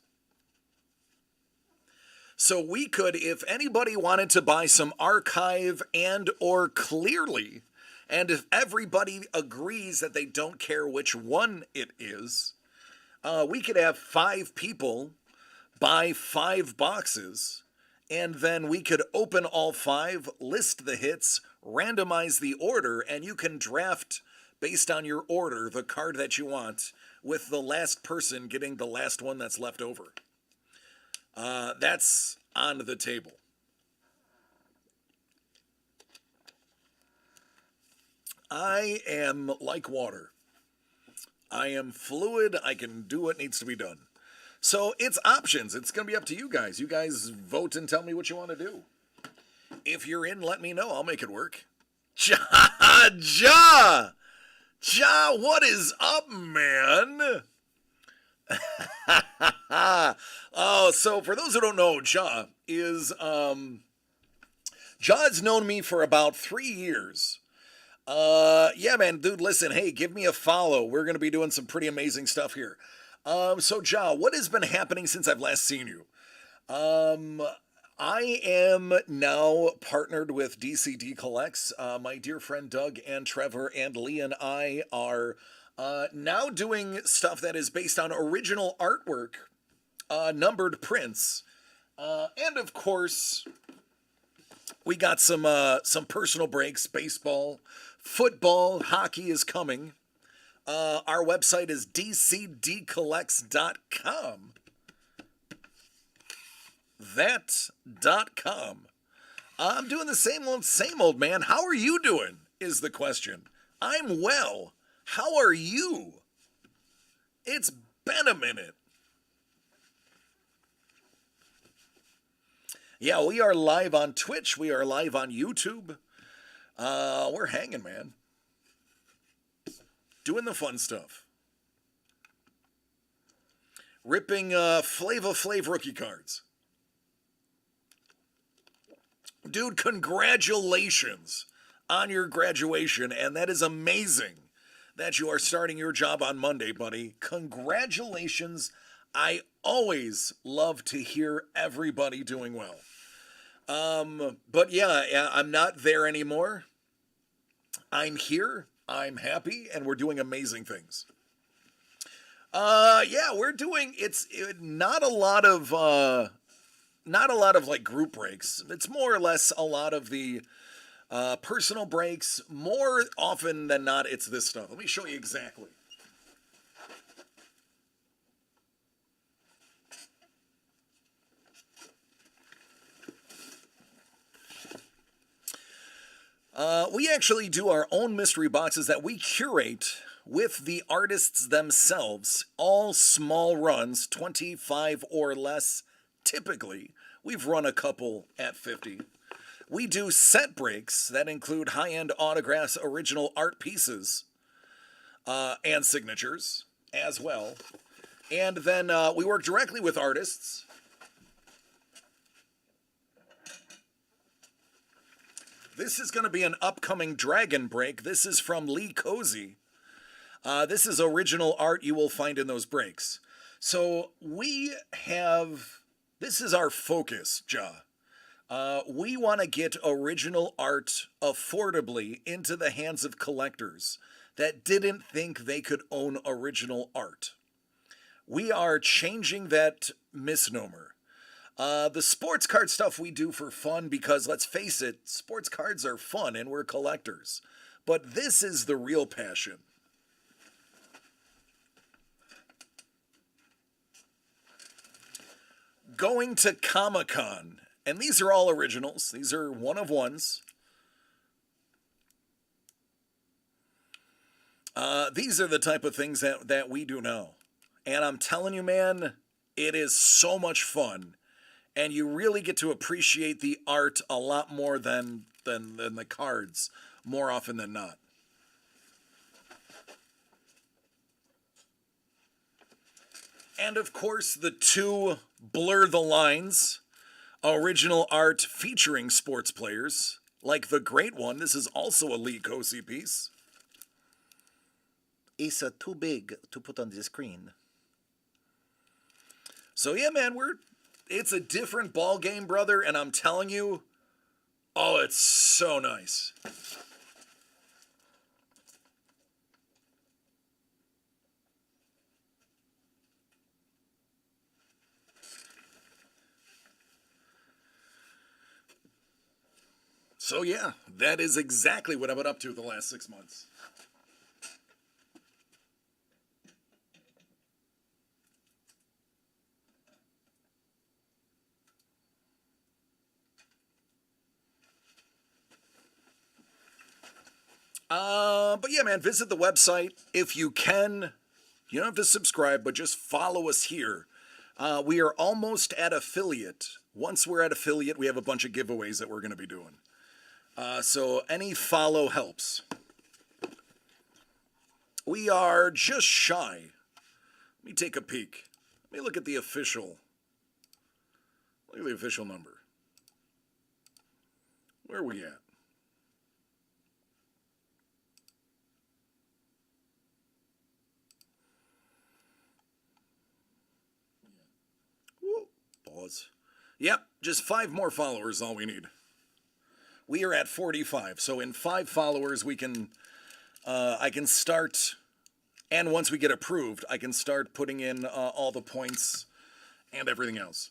So we could, if anybody wanted to buy some archive and or clearly, and if everybody agrees that they don't care which one it is, we could have 5 people buy 5 boxes, and then we could open all 5, list the hits, randomize the order, and you can draft based on your order the card that you want, with the last person getting the last one that's left over. That's on the table. I am like water. I am fluid. I can do what needs to be done. So it's options. It's going to be up to you guys. You guys vote and tell me what you want to do. If you're in, let me know. I'll make it work. Ja, what is up, man? Oh, so for those who don't know, Ja's known me for about 3 years. Yeah, man, dude, listen, hey, give me a follow. We're going to be doing some pretty amazing stuff here. So what has been happening since I've last seen you? I am now partnered with DCD Collects. My dear friend Doug and Trevor and Lee and I are now doing stuff that is based on original artwork, numbered prints, and of course, we got some personal breaks. Baseball, football, hockey is coming. Our website is dcdcollects.com. That.com. I'm doing the same old, man. How are you doing, is the question. I'm well. How are you? It's been a minute. Yeah, we are live on Twitch. We are live on YouTube. We're hanging, man. Doing the fun stuff. Ripping Flava Flav rookie cards. Dude, congratulations on your graduation, and that is amazing that you are starting your job on Monday, buddy. Congratulations. I always love to hear everybody doing well. But yeah, I'm not there anymore. I'm here. I'm happy, and we're doing amazing things. Yeah, we're doing not a lot of like group breaks. It's more or less a lot of the personal breaks. More often than not, it's this stuff. Let me show you exactly. We actually do our own mystery boxes that we curate with the artists themselves, all small runs, 25 or less typically. We've run a couple at 50. We do set breaks that include high-end autographs, original art pieces, and signatures as well. And then we work directly with artists. This is going to be an upcoming Dragon break. This is from Lee Cozy. This is original art you will find in those breaks. So this is our focus, Ja. We want to get original art affordably into the hands of collectors that didn't think they could own original art. We are changing that misnomer. The sports card stuff we do for fun because, let's face it, sports cards are fun and we're collectors. But this is the real passion. Going to Comic-Con, and these are all originals. These are one-of-ones. These are the type of things that we do now. And I'm telling you, man, it is so much fun. And you really get to appreciate the art a lot more than the cards, more often than not. And of course, the two Blur the Lines original art featuring sports players, like the great one. This is also a Lee Cozy piece. It's too big to put on the screen. So yeah, man, it's a different ball game, brother, and I'm telling you, oh, it's so nice. So yeah, that is exactly what I've been up to the last 6 months. But yeah, man, visit the website if you can. You don't have to subscribe, but just follow us here. We are almost at affiliate. Once we're at affiliate, we have a bunch of giveaways that we're going to be doing. So any follow helps. We are just shy. Let me take a peek. Let me look at the official. Look at the official number. Where are we at? Woo, pause. Yep, just 5 more followers is all we need. We are at 45, so in 5 followers we can, I can start, and once we get approved, I can start putting in all the points and everything else.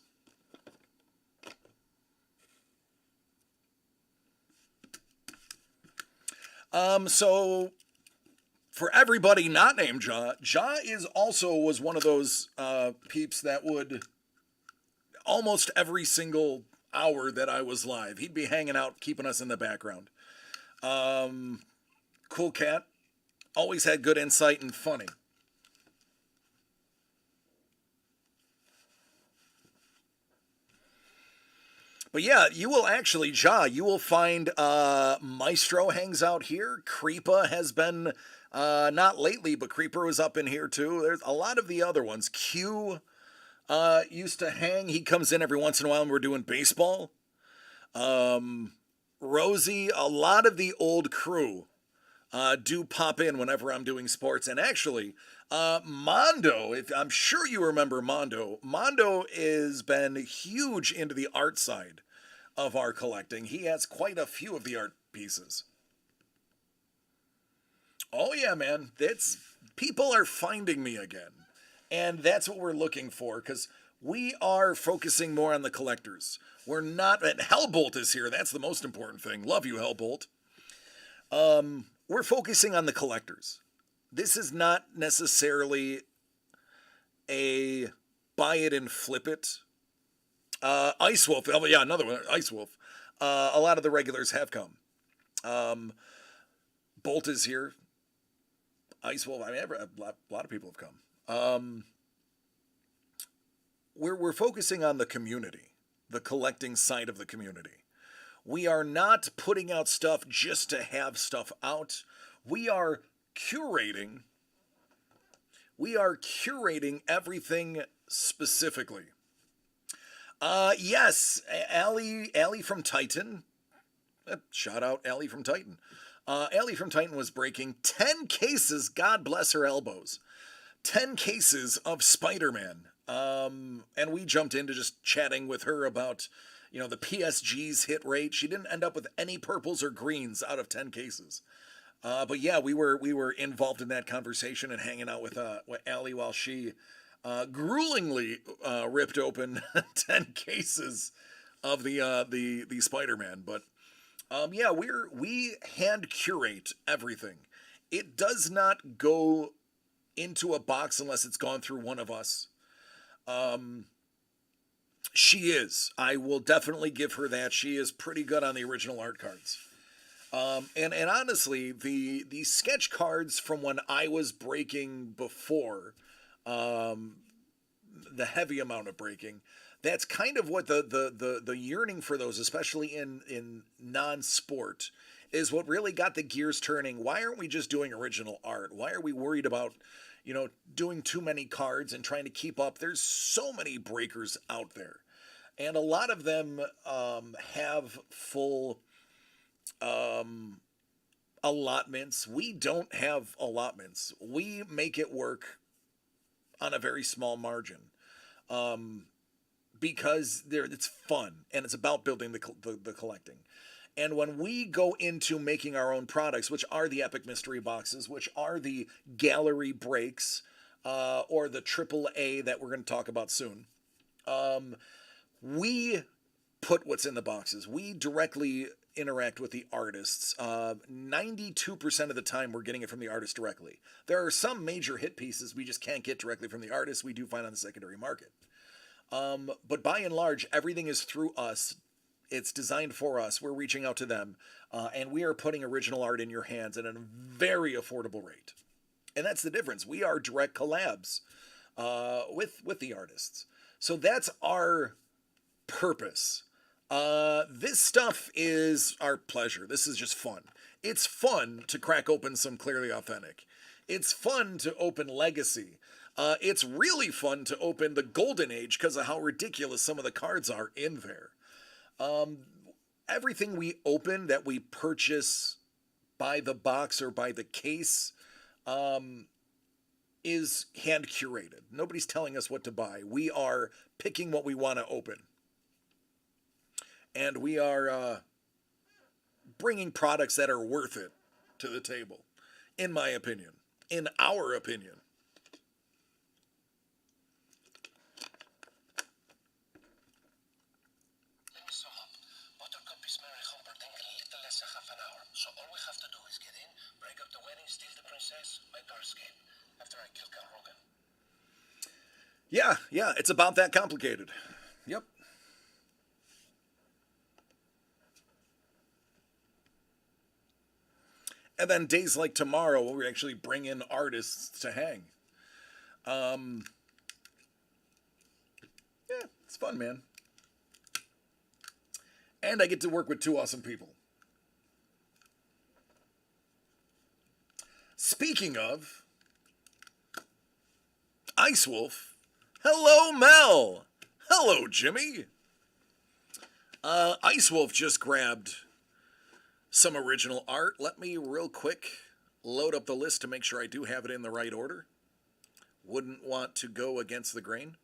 So for everybody not named Ja, Ja was one of those peeps that would almost every single hour that I was live, he'd be hanging out, keeping us in the background. Cool cat, always had good insight and funny. But yeah, you will actually, Ja, you will find Maestro hangs out here. Creepa has been, not lately, but Creeper was up in here too. There's a lot of the other ones. Q used to hang. He comes in every once in a while when we're doing baseball. Rosie, a lot of the old crew do pop in whenever I'm doing sports. And actually, Mondo, I'm sure you remember Mondo. Mondo has been huge into the art side of our collecting. He has quite a few of the art pieces. Oh yeah, man. That's people are finding me again. And that's what we're looking for cuz we are focusing more on the collectors. We're not and Hellbolt is here. That's the most important thing. Love you, Hellbolt. We're focusing on the collectors. This is not necessarily a buy it and flip it. Ice Wolf, oh yeah, another one, Ice Wolf. A lot of the regulars have come. Um, Bolt is here. Ice Wolf. I mean, a lot of people have come. We're focusing on the community, the collecting side of the community. We are not putting out stuff just to have stuff out. We are curating. We are curating everything specifically. Yes, Allie from Titan. Shout out Allie from Titan. Allie from Titan was breaking 10 cases, God bless her elbows, 10 cases of Spider-Man. And we jumped into just chatting with her about, the PSG's hit rate. She didn't end up with any purples or greens out of 10 cases. But yeah, we were involved in that conversation and hanging out with Allie while she gruelingly ripped open 10 cases of the Spider-Man. But yeah, we hand curate everything. It does not go into a box unless it's gone through one of us. She is. I will definitely give her that. She is pretty good on the original art cards. And honestly, the sketch cards from when I was breaking before, the heavy amount of breaking, that's kind of what the yearning for those, especially in non-sport, is what really got the gears turning. Why aren't we just doing original art? Why are we worried about, doing too many cards and trying to keep up? There's so many breakers out there. And a lot of them have full allotments. We don't have allotments. We make it work on a very small margin because it's fun and it's about building the collecting. And when we go into making our own products, which are the Epic Mystery Boxes, which are the gallery breaks, or the AAA that we're going to talk about soon, we put what's in the boxes. We directly interact with the artists. 92% of the time we're getting it from the artist directly. There are some major hit pieces we just can't get directly from the artists. We do find on the secondary market. But by and large, everything is through us. It's designed for us. We're reaching out to them. And we are putting original art in your hands at a very affordable rate. And that's the difference. We are direct collabs with the artists. So that's our purpose. This stuff is our pleasure. This is just fun. It's fun to crack open some Clearly Authentic. It's fun to open Legacy. It's really fun to open the Golden Age because of how ridiculous some of the cards are in there. Everything we open that we purchase by the box or by the case is hand curated. Nobody's telling us what to buy. We are picking what we want to open. And we are bringing products that are worth it to the table, in my opinion, in our opinion. Let me sum up. Buttercup is married Humperdinck in a little less than half an hour. So all we have to do is get in, break up the wedding, steal the princess, make our escape. After I kill Cal Rogan. Yeah, it's about that complicated. Yep. And then days like tomorrow, where we actually bring in artists to hang. Yeah, it's fun, man. And I get to work with two awesome people. Speaking of Ice Wolf, hello, Mel. Hello, Jimmy. Ice Wolf just grabbed some original art. Let me real quick load up the list to make sure I do have it in the right order. Wouldn't want to go against the grain.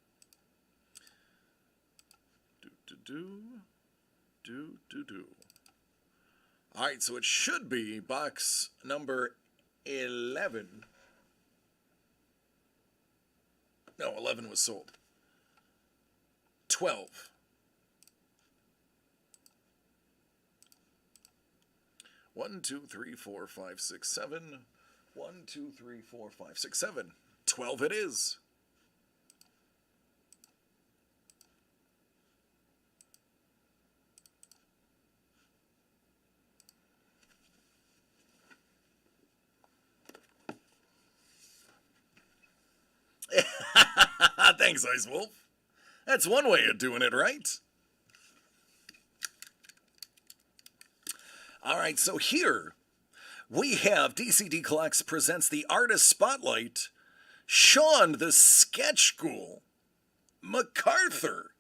All right, so it should be box number 11. No, 11 was sold. 12. 1, 2, 3, 4, 5, 6, 7. 1, 2, 3, 4, 5, 6, 7. 12 it is. Thanks, Ice Wolf. That's one way of doing it, right? All right, so here we have DCD Collects presents the Artist Spotlight, Sean the Sketch Ghoul, MacArthur,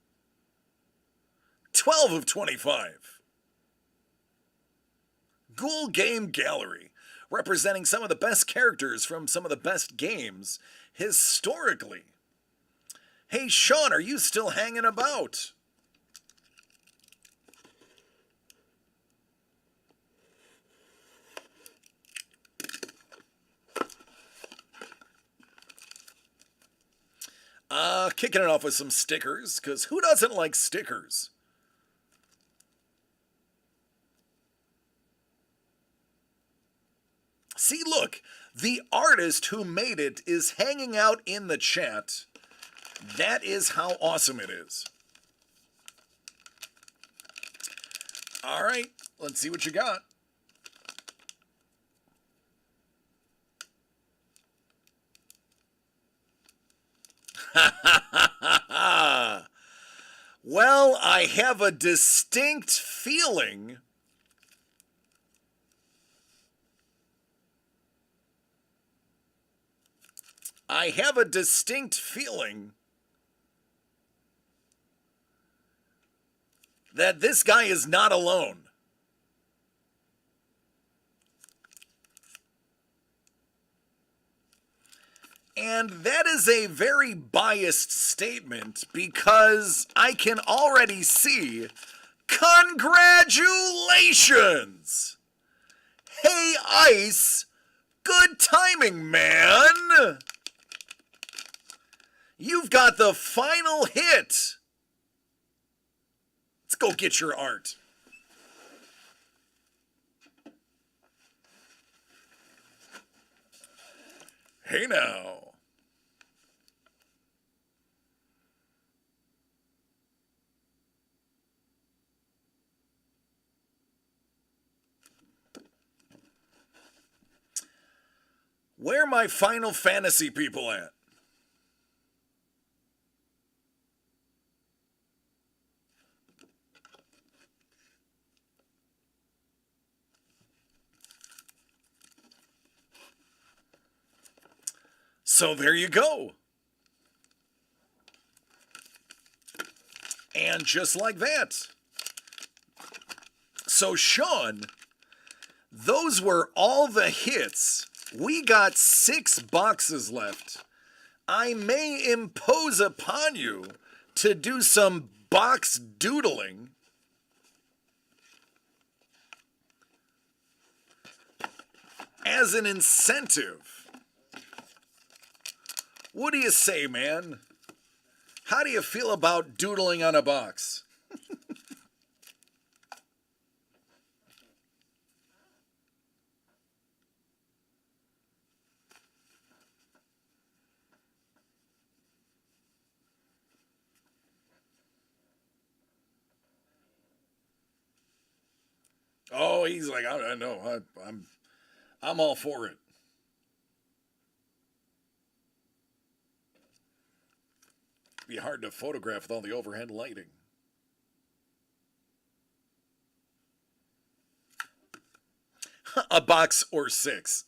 12 of 25. Ghoul Game Gallery, representing some of the best characters from some of the best games historically. Hey, Sean, are you still hanging about? Kicking it off with some stickers, because who doesn't like stickers? See, look, the artist who made it is hanging out in the chat. That is how awesome it is. All right, let's see what you got. Well, I have a distinct feeling that this guy is not alone. And that is a very biased statement because I can already see. Congratulations! Hey, Ice, good timing, man! You've got the final hit. Let's go get your art. Hey now. Where are my Final Fantasy people at? So there you go. And just like that. So Sean, those were all the hits. We got 6 boxes left. I may impose upon you to do some box doodling. As an incentive. What do you say, man? How do you feel about doodling on a box? Oh, he's like, I know, I'm all for it. Be hard to photograph with all the overhead lighting. A box or 6.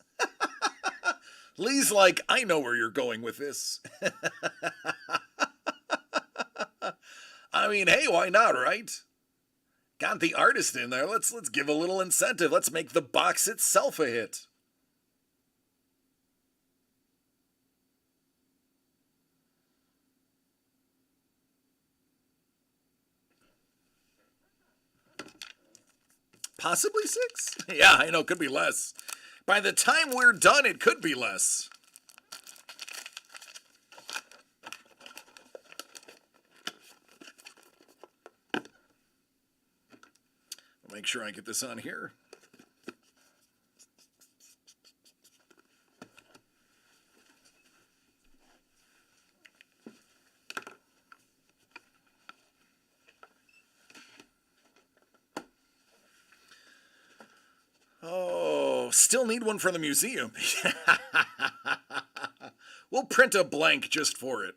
Lee's like, I know where you're going with this. I mean, hey, why not, right? Got the artist in there. Let's give a little incentive. Let's make the box itself a hit. Possibly 6? Yeah, I know, could be less. By the time we're done, it could be less. I'll make sure I get this on here. Oh, still need one for the museum. We'll print a blank just for it.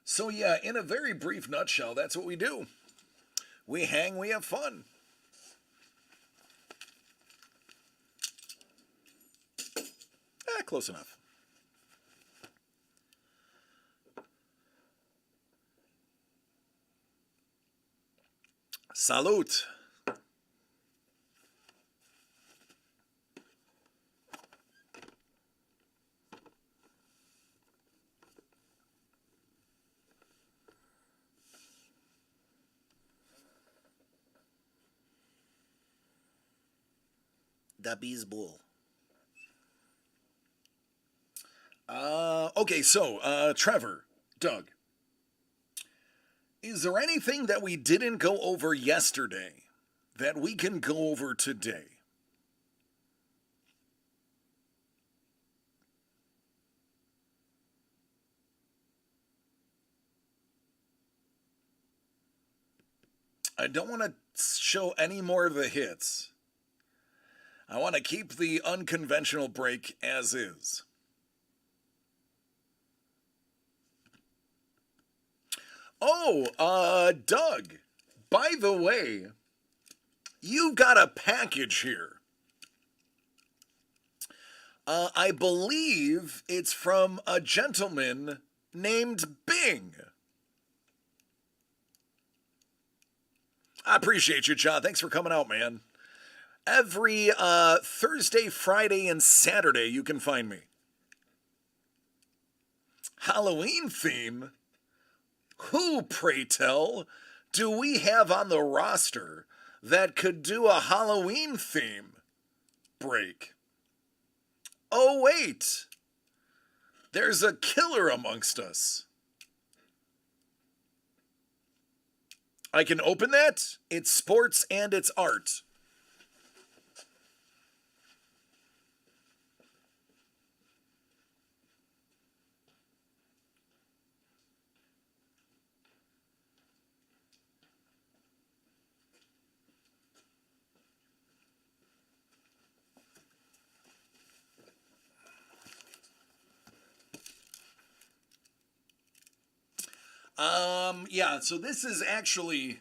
So yeah, in a very brief nutshell, that's what we do. We hang, we have fun. Close enough. Salute. Da Bull. Okay, so, Trevor, Doug, is there anything that we didn't go over yesterday that we can go over today? I don't want to show any more of the hits. I want to keep the unconventional break as is. Oh, Doug, by the way, you've got a package here. I believe it's from a gentleman named Bing. I appreciate you, John. Thanks for coming out, man. Every Thursday, Friday, and Saturday, you can find me. Halloween theme? Who, pray tell, do we have on the roster that could do a Halloween theme break? Oh, wait. There's a killer amongst us. I can open that. It's sports and it's art. Yeah, so this is actually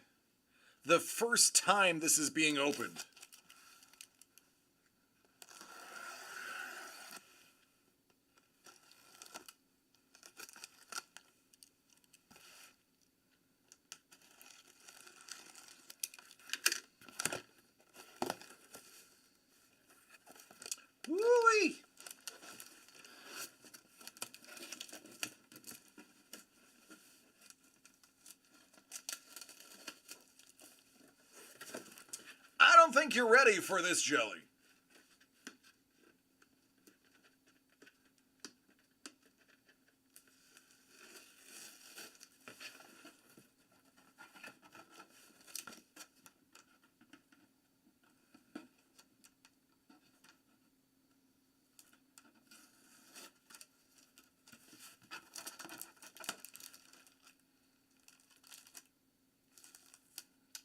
the first time this is being opened. Woo-wee! I don't think you're ready for this jelly.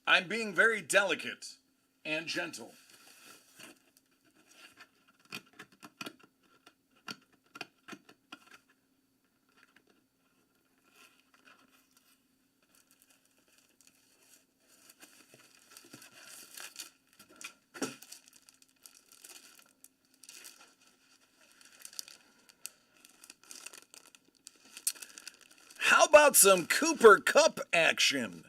I'm being very delicate and gentle. How about some Cooper Cup action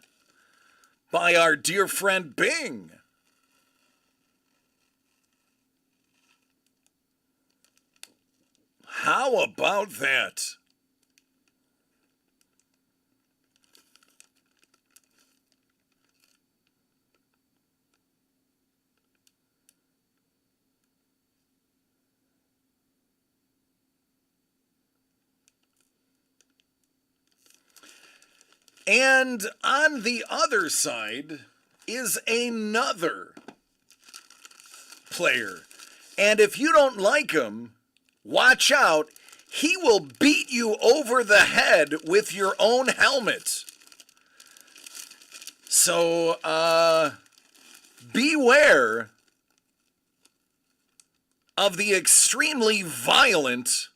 by our dear friend Bing? How about that? And on the other side is another player. And if you don't like him, watch out. He will beat you over the head with your own helmet. So, beware of the extremely violent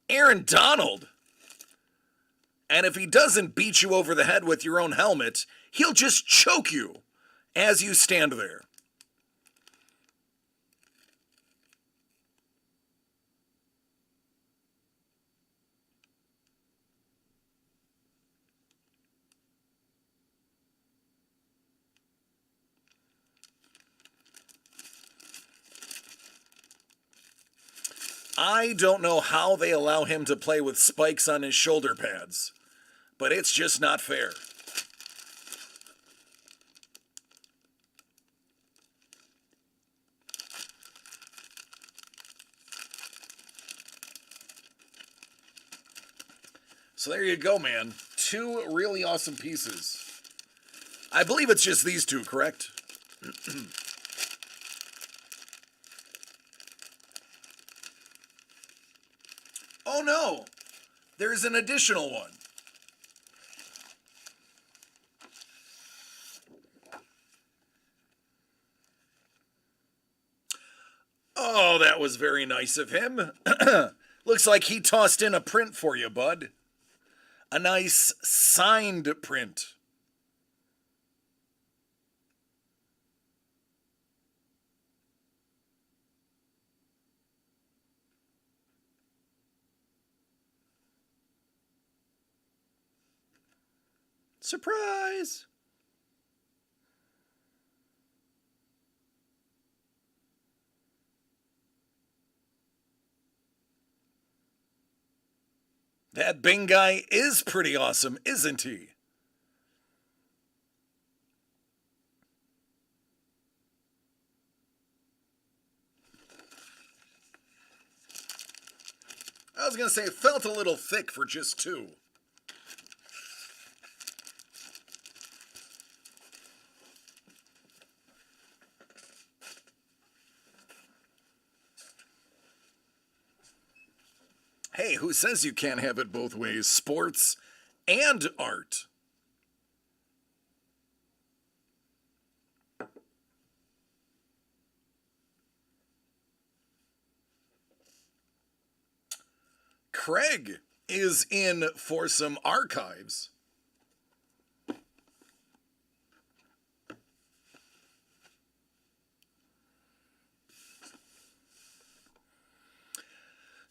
Aaron Donald. And if he doesn't beat you over the head with your own helmet, he'll just choke you as you stand there. I don't know how they allow him to play with spikes on his shoulder pads, but it's just not fair. So there you go, man. Two really awesome pieces. I believe it's just these two, correct? Oh no, there's an additional one. Oh, that was very nice of him. Looks like he tossed in a print for you, bud. A nice signed print. Surprise! That Bing guy is pretty awesome, isn't he? I was going to say it felt a little thick for just two. Hey, who says you can't have it both ways? Sports and art. Craig is in for some archives.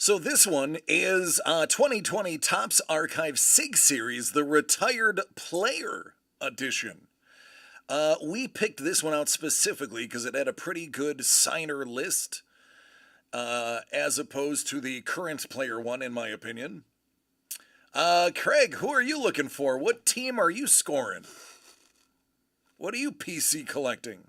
So this one is 2020 Topps Archive SIG Series, the Retired Player Edition. We picked this one out specifically because it had a pretty good signer list, as opposed to the current player one, in my opinion. Craig, who are you looking for? What team are you scoring? What are you PC collecting?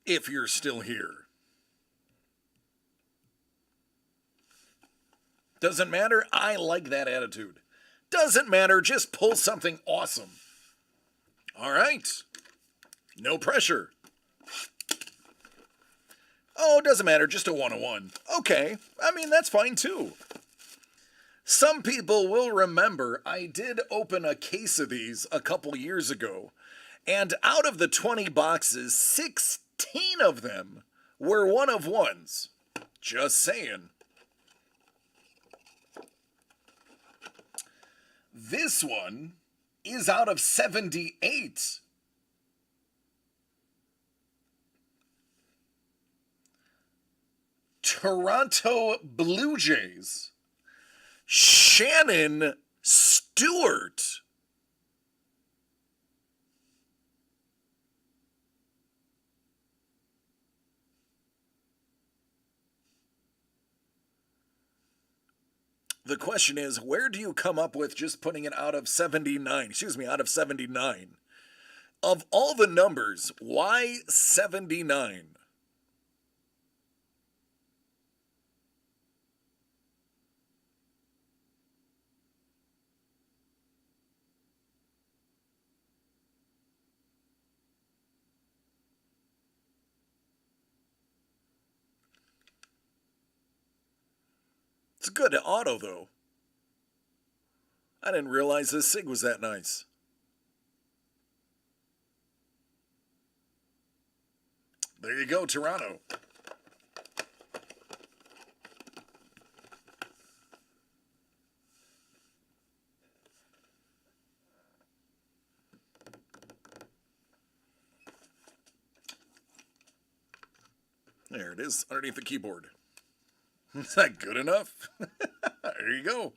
If you're still here. Doesn't matter. I like that attitude. Doesn't matter. Just pull something awesome. All right. No pressure. Oh, doesn't matter. Just a 101. Okay. I mean, that's fine too. Some people will remember I did open a case of these a couple years ago, and out of the 20 boxes, 16 of them were one of ones. Just saying. This one is out of 78. Toronto Blue Jays. Shannon Stewart. The question is, where do you come up with just putting it out of 79? Excuse me, out of 79. Of all the numbers, why 79? It's a good auto, though. I didn't realize this SIG was that nice. There you go, Toronto. There it is, underneath the keyboard. Is that good enough? There you go.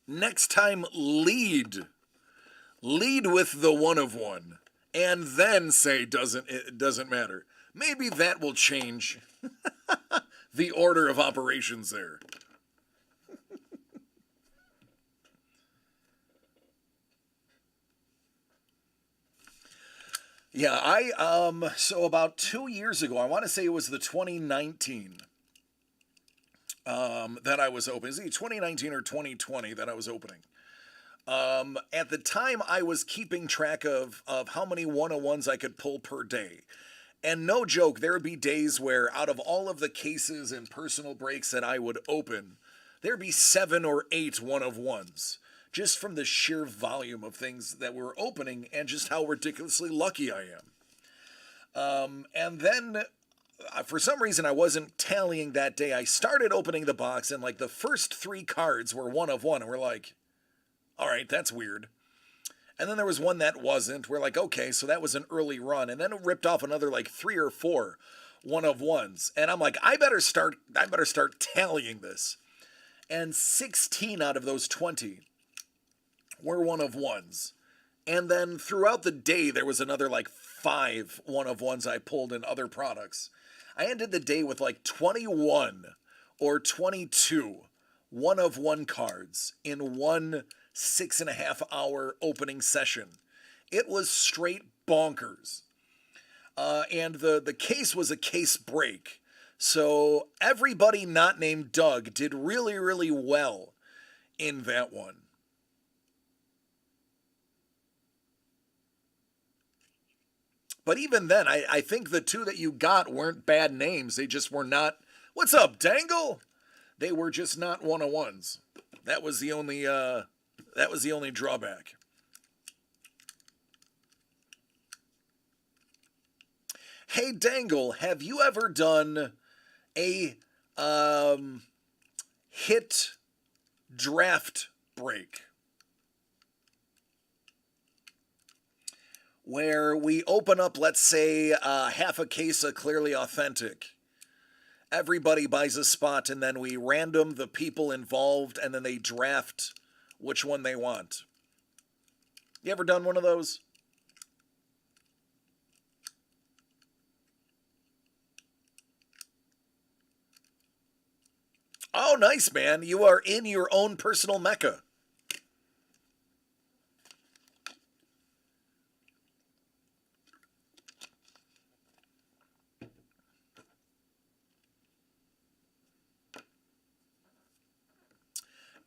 Next time, lead. Lead with the one of one. And then say it doesn't matter. Maybe that will change the order of operations there. Yeah, so about 2 years ago, I want to say it was the 2019 that I was opening. Is it 2019 or 2020 that I was opening? At the time, I was keeping track of how many 101s I could pull per day. And no joke, there would be days where out of all of the cases and personal breaks that I would open, there'd be 7 or 8 1-of-1s. Just from the sheer volume of things that we're opening and just how ridiculously lucky I am. And then, for some reason, I wasn't tallying that day. I started opening the box, and like the first 3 cards were 1-of-1, and we're like, all right, that's weird. And then there was one that wasn't. We're like, okay, so that was an early run. And then it ripped off another like 3 or 4 1-of-1s. And I'm like, I better start tallying this. And 16 out of those 20 were 1-of-1s. And then throughout the day, there was another like 5 1-of-1s I pulled in other products. I ended the day with like 21 or 22 1-of-1 cards in one 6.5-hour opening session. It was straight bonkers. And the case was a case break. So everybody not named Doug did really, really well in that one. But even then, I think the 2 that you got weren't bad names. They just were not. What's up, Dangle? They were just not 1-of-1s. That was the only drawback. Hey, Dangle, have you ever done a hit draft break? Where we open up, let's say, half a case of Clearly Authentic. Everybody buys a spot, and then we random the people involved, and then they draft which one they want. You ever done one of those? Oh, nice, man. You are in your own personal mecca.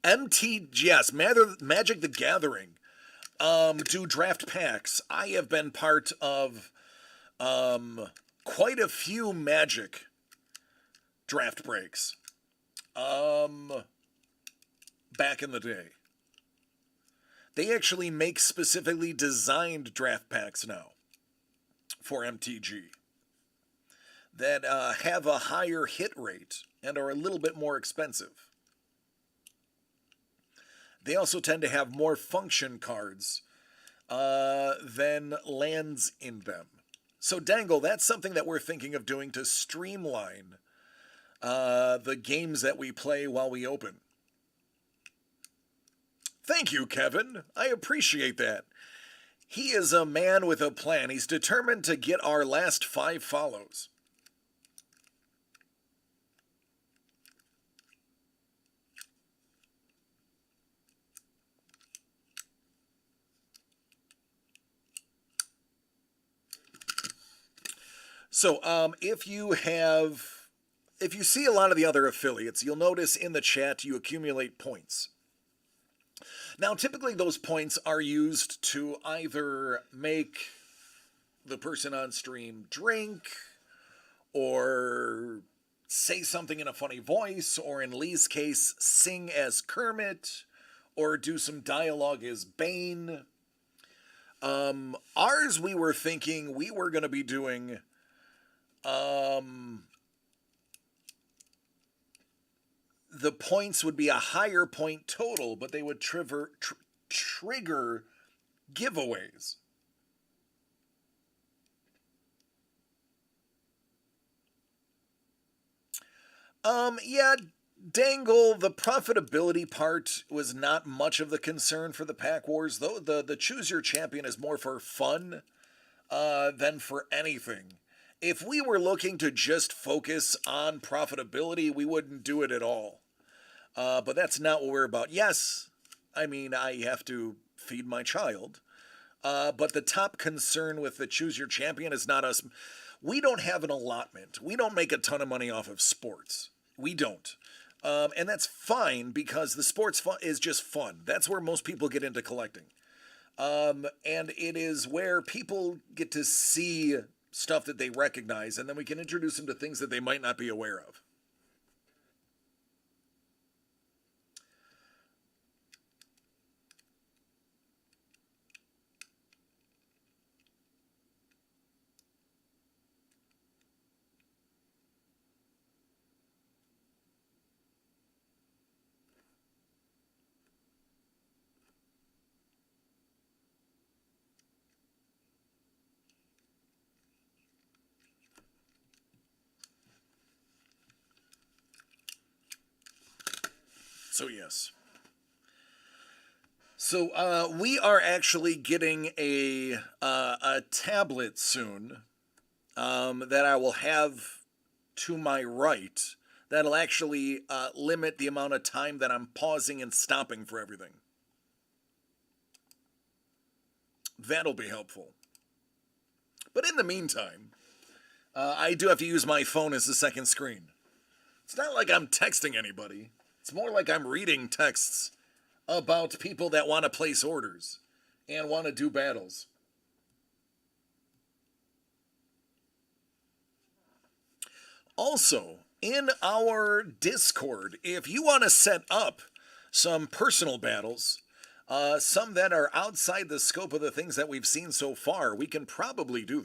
MTGS, Magic the Gathering, do draft packs. I have been part of quite a few Magic draft breaks back in the day. They actually make specifically designed draft packs now for MTG that have a higher hit rate and are a little bit more expensive. They also tend to have more function cards than lands in them. So, Dangle, that's something that we're thinking of doing to streamline the games that we play while we open. Thank you, Kevin. I appreciate that. He is a man with a plan. He's determined to get our last 5 follows. So, if you see a lot of the other affiliates, you'll notice in the chat you accumulate points. Now, typically those points are used to either make the person on stream drink, or say something in a funny voice, or in Lee's case, sing as Kermit, or do some dialogue as Bane. Ours, we were thinking we were going to be doing the points would be a higher point total, but they would trigger giveaways. Yeah, Dangle, the profitability part was not much of the concern for the Pack Wars, though the Choose Your Champion is more for fun than for anything. If we were looking to just focus on profitability, we wouldn't do it at all. But that's not what we're about. Yes, I mean, I have to feed my child. But the top concern with the Choose Your Champion is not us. We don't have an allotment. We don't make a ton of money off of sports. We don't. And that's fine, because the sports is just fun. That's where most people get into collecting. And it is where people get to see stuff that they recognize, and then we can introduce them to things that they might not be aware of. So yes. So we are actually getting a tablet soon that I will have to my right. That'll actually limit the amount of time that I'm pausing and stopping for everything. That'll be helpful. But in the meantime, I do have to use my phone as the second screen. It's not like I'm texting anybody. It's more like I'm reading texts about people that want to place orders and want to do battles. Also, in our Discord, if you want to set up some personal battles, some that are outside the scope of the things that we've seen so far, we can probably do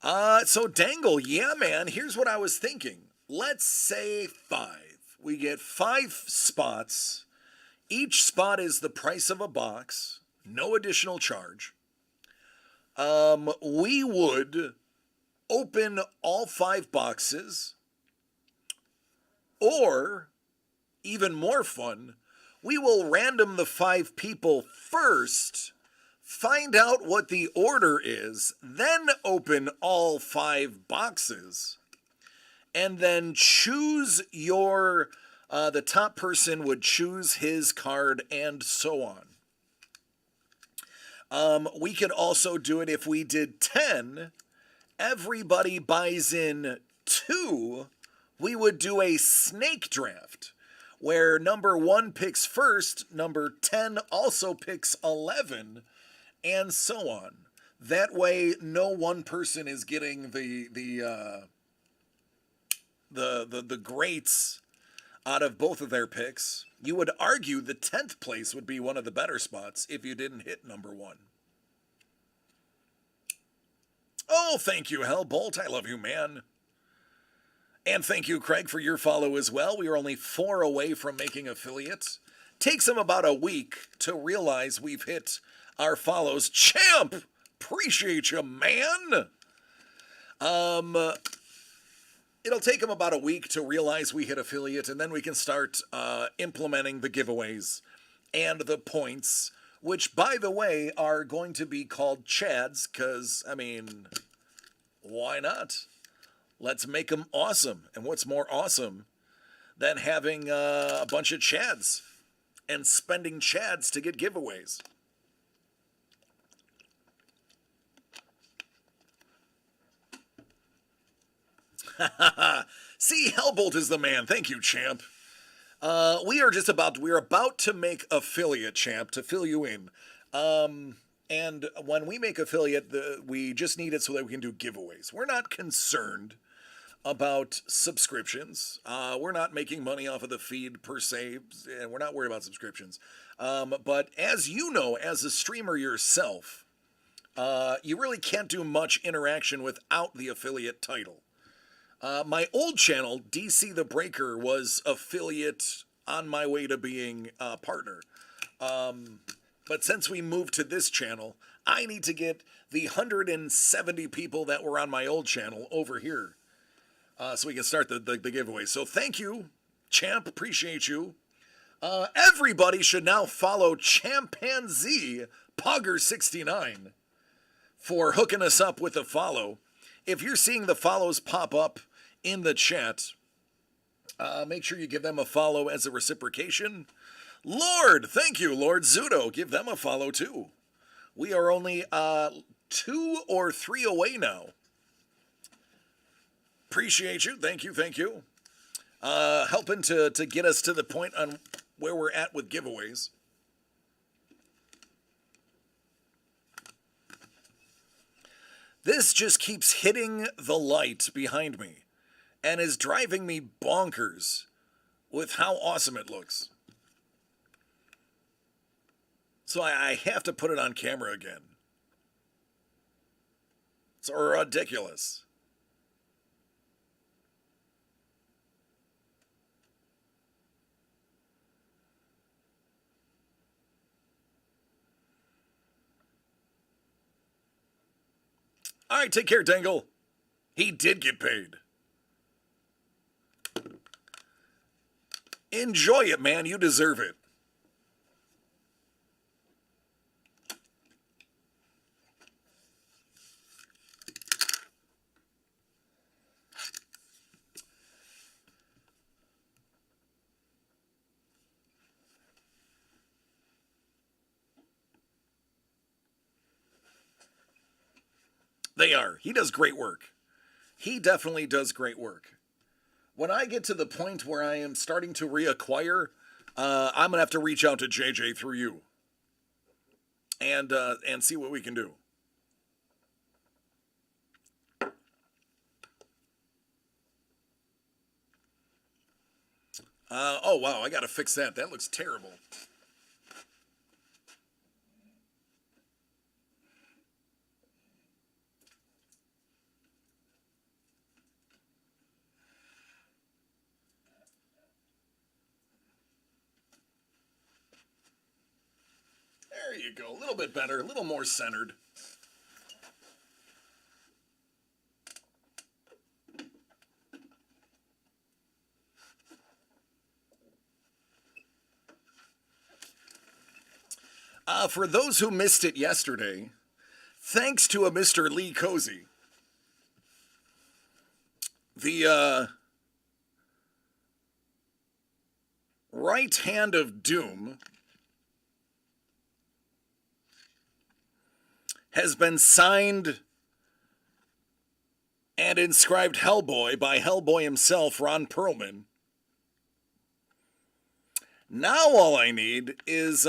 that. So Dangle, yeah, man, here's what I was thinking. Let's say 5. We get 5 spots. Each spot is the price of a box, no additional charge. We would open all 5 boxes, or, even more fun, we will random the 5 people first, find out what the order is, then open all 5 boxes, and then choose your, the top person would choose his card, and so on. We could also do it if we did 10, everybody buys in 2, we would do a snake draft, where number 1 picks first, number 10 also picks 11, and so on. That way, no one person is getting the greats out of both of their picks. You would argue the 10th place would be one of the better spots if you didn't hit number 1. Oh, thank you, Hellbolt. I love you, man. And thank you, Craig, for your follow as well. We are only 4 away from making affiliates. Takes him about a week to realize we've hit our follows. Champ! Appreciate you, man! it'll take them about a week to realize we hit affiliate, and then we can start implementing the giveaways and the points, which, by the way, are going to be called Chads, because, I mean, why not? Let's make them awesome. And what's more awesome than having a bunch of Chads and spending Chads to get giveaways? See, Hellbolt is the man. Thank you, champ. We're about to make affiliate, champ, to fill you in. And when we make affiliate, we just need it so that we can do giveaways. We're not concerned about subscriptions. We're not making money off of the feed per se, and we're not worried about subscriptions. But as you know, as a streamer yourself, you really can't do much interaction without the affiliate title. My old channel, DC the Breaker, was affiliate on my way to being a partner. But since we moved to this channel, I need to get the 170 people that were on my old channel over here so we can start the giveaway. So thank you, champ. Appreciate you. Everybody should now follow Chimpanzee Pogger69 for hooking us up with a follow. If you're seeing the follows pop up in the chat, make sure you give them a follow as a reciprocation. Lord, thank you, Lord Zudo. Give them a follow too. We are only 2 or 3 away now. Appreciate you. Thank you. Thank you. Helping to get us to the point on where we're at with giveaways. This just keeps hitting the light behind me and is driving me bonkers with how awesome it looks. So I have to put it on camera again. It's ridiculous. All right, take care, Dangle. He did get paid. Enjoy it, man. You deserve it. They are. He does great work. He definitely does great work. When I get to the point where I am starting to reacquire, I'm gonna have to reach out to JJ through you, and see what we can do. Oh wow, I gotta fix that. That looks terrible. There you go. A little bit better, a little more centered. For those who missed it yesterday, thanks to a Mr. Lee Cozy, the right hand of doom has been signed and inscribed Hellboy by Hellboy himself, Ron Perlman. Now all I need is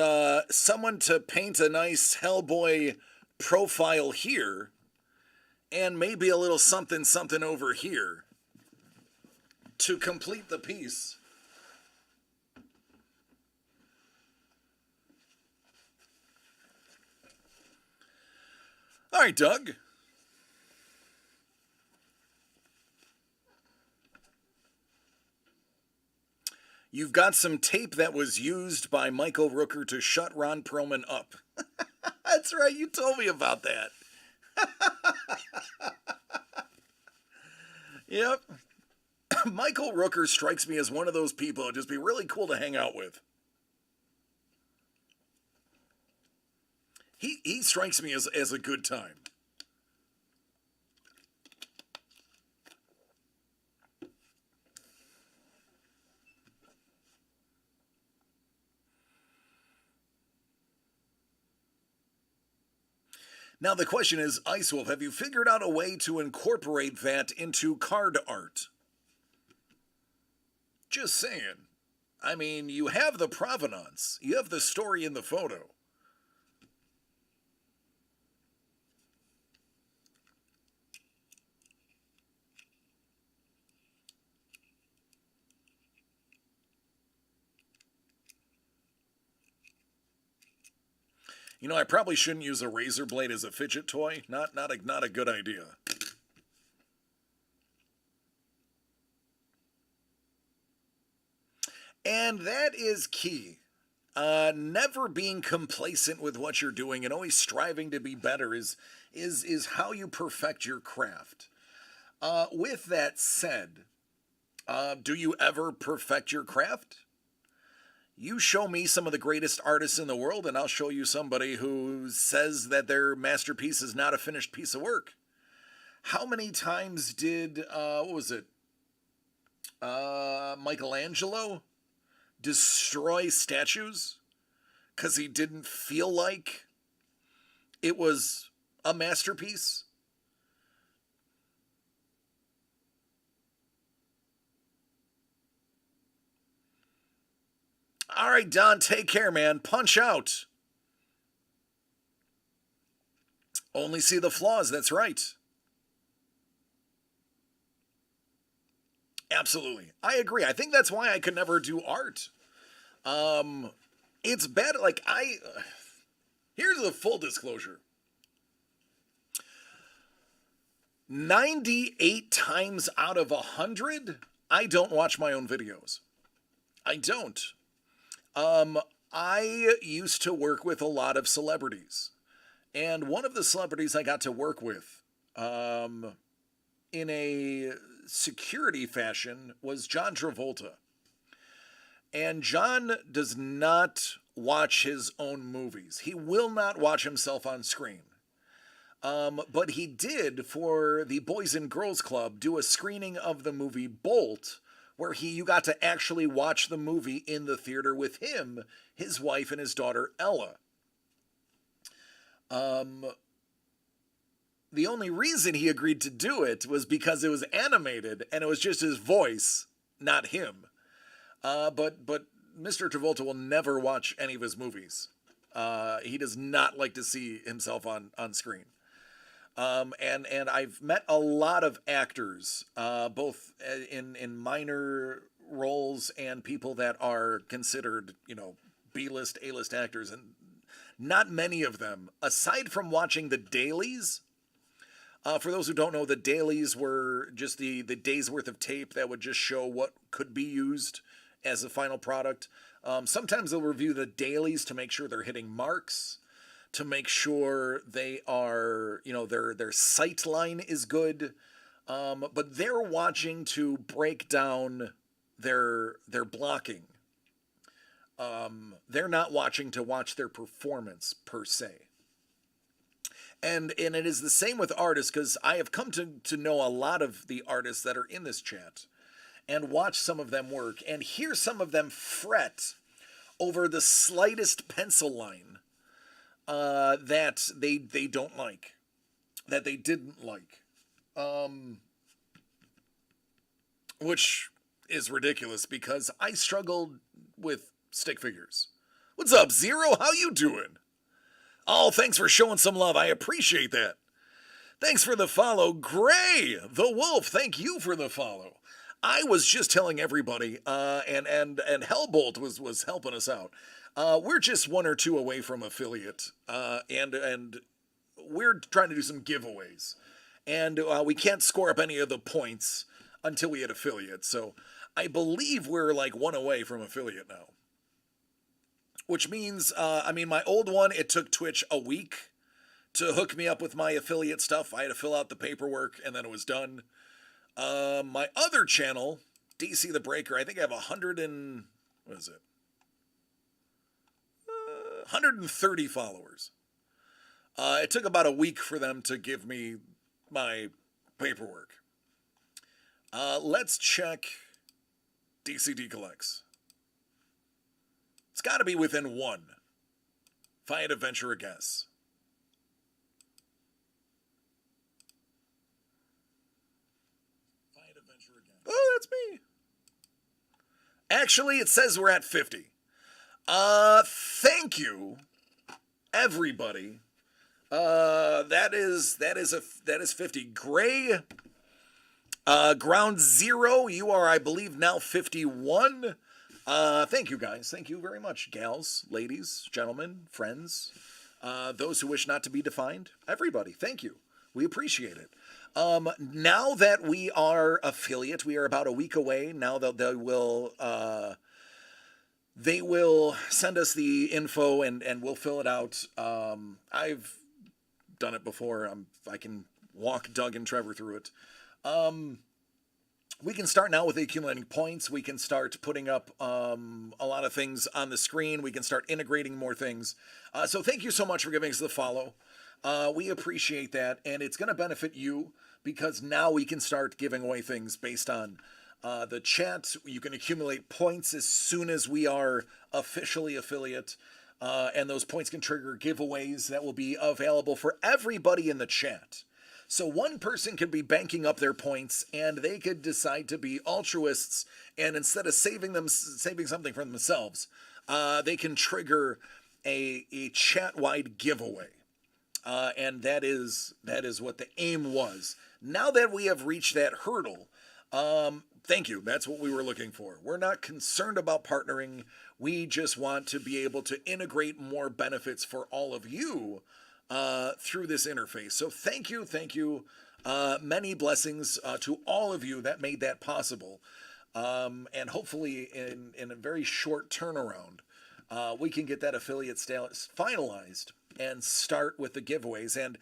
someone to paint a nice Hellboy profile here and maybe a little something something over here to complete the piece. All right, Doug. You've got some tape that was used by Michael Rooker to shut Ron Perlman up. That's right, you told me about that. Yep. Michael Rooker strikes me as one of those people that'd just be really cool to hang out with. He strikes me as a good time. Now the question is, Ice Wolf, have you figured out a way to incorporate that into card art? Just saying. I mean, you have the provenance. You have the story in the photo. You know, I probably shouldn't use a razor blade as a fidget toy. Not a good idea. And that is key. Never being complacent with what you're doing and always striving to be better is how you perfect your craft. With that said, do you ever perfect your craft? You show me some of the greatest artists in the world, and I'll show you somebody who says that their masterpiece is not a finished piece of work. How many times did, what was it, Michelangelo destroy statues because he didn't feel like it was a masterpiece? All right, Don, take care, man. Punch out. Only see the flaws, that's right. Absolutely. I agree. I think that's why I could never do art. It's bad. Like, here's a full disclosure 98 times out of 100, I don't watch my own videos. I don't. I used to work with a lot of celebrities. And one of the celebrities I got to work with, in a security fashion, was John Travolta. And John does not watch his own movies. He will not watch himself on screen. But he did, for the Boys and Girls Club, do a screening of the movie Bolt, where you got to actually watch the movie in the theater with him, his wife, and his daughter Ella. The only reason he agreed to do it was because it was animated and it was just his voice, not him. But Mr. Travolta will never watch any of his movies. He does not like to see himself on screen. And I've met a lot of actors, both in minor roles and people that are considered, B-list, A-list actors, and not many of them, aside from watching the dailies. For those who don't know, the dailies were just the day's worth of tape that would just show what could be used as a final product. Sometimes they'll review the dailies to make sure they're hitting marks, to make sure they are, their sight line is good. But they're watching to break down their blocking. They're not watching to watch their performance per se. And it is the same with artists, because I have come to know a lot of the artists that are in this chat and watch some of them work and hear some of them fret over the slightest pencil line that they don't like, that they didn't like, which is ridiculous because I struggled with stick figures. What's up, Zero? How you doing? Oh, thanks for showing some love. I appreciate that. Thanks for the follow. Gray, the Wolf, thank you for the follow. I was just telling everybody, and Hellbolt was helping us out. We're just 1 or 2 away from affiliate, and we're trying to do some giveaways. And we can't score up any of the points until we hit affiliate. So I believe we're like 1 away from affiliate now. Which means, my old one, it took Twitch a week to hook me up with my affiliate stuff. I had to fill out the paperwork, and then it was done. My other channel, DC the Breaker. I think I have 100 and what is it? 130 followers. It took about a week for them to give me my paperwork. Let's check DCD collects. It's got to be within one. If I had to venture a guess. Oh, that's me. Actually, it says we're at 50. Thank you, everybody. That is 50. Gray, Ground Zero, you are, I believe, now 51. Thank you, guys. Thank you very much, gals, ladies, gentlemen, friends, those who wish not to be defined. Everybody, thank you. We appreciate it. Now that we are affiliate, we are about a week away. Now that they will send us the info and we'll fill it out. I've done it before. I can walk Doug and Trevor through it. We can start now with accumulating points. We can start putting up a lot of things on the screen. We can start integrating more things. So thank you so much for giving us the follow. We appreciate that, and it's going to benefit you because now we can start giving away things based on the chat. You can accumulate points as soon as we are officially affiliate, and those points can trigger giveaways that will be available for everybody in the chat. So one person could be banking up their points, and they could decide to be altruists, and instead of saving something for themselves, they can trigger a chat-wide giveaway. And that is what the aim was. Now that we have reached that hurdle, thank you. That's what we were looking for. We're not concerned about partnering. We just want to be able to integrate more benefits for all of you through this interface. So thank you. Many blessings to all of you that made that possible. And hopefully in a very short turnaround, we can get that affiliate status finalized and start with the giveaways. And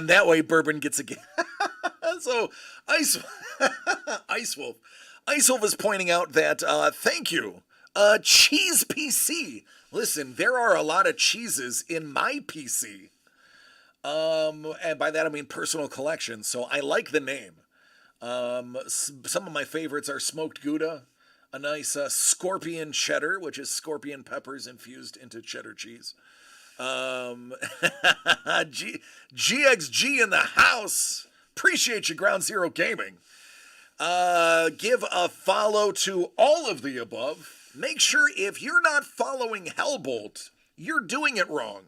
that way Bourbon gets a gift. So Ice Wolf is pointing out that thank you. Cheese PC. Listen, there are a lot of cheeses in my PC. And by that I mean personal collection. So I like the name. Some of my favorites are smoked Gouda, a nice scorpion cheddar, which is scorpion peppers infused into cheddar cheese. GXG in the house. Appreciate you, Ground Zero Gaming. Give a follow to all of the above. Make sure if you're not following Hellbolt, you're doing it wrong.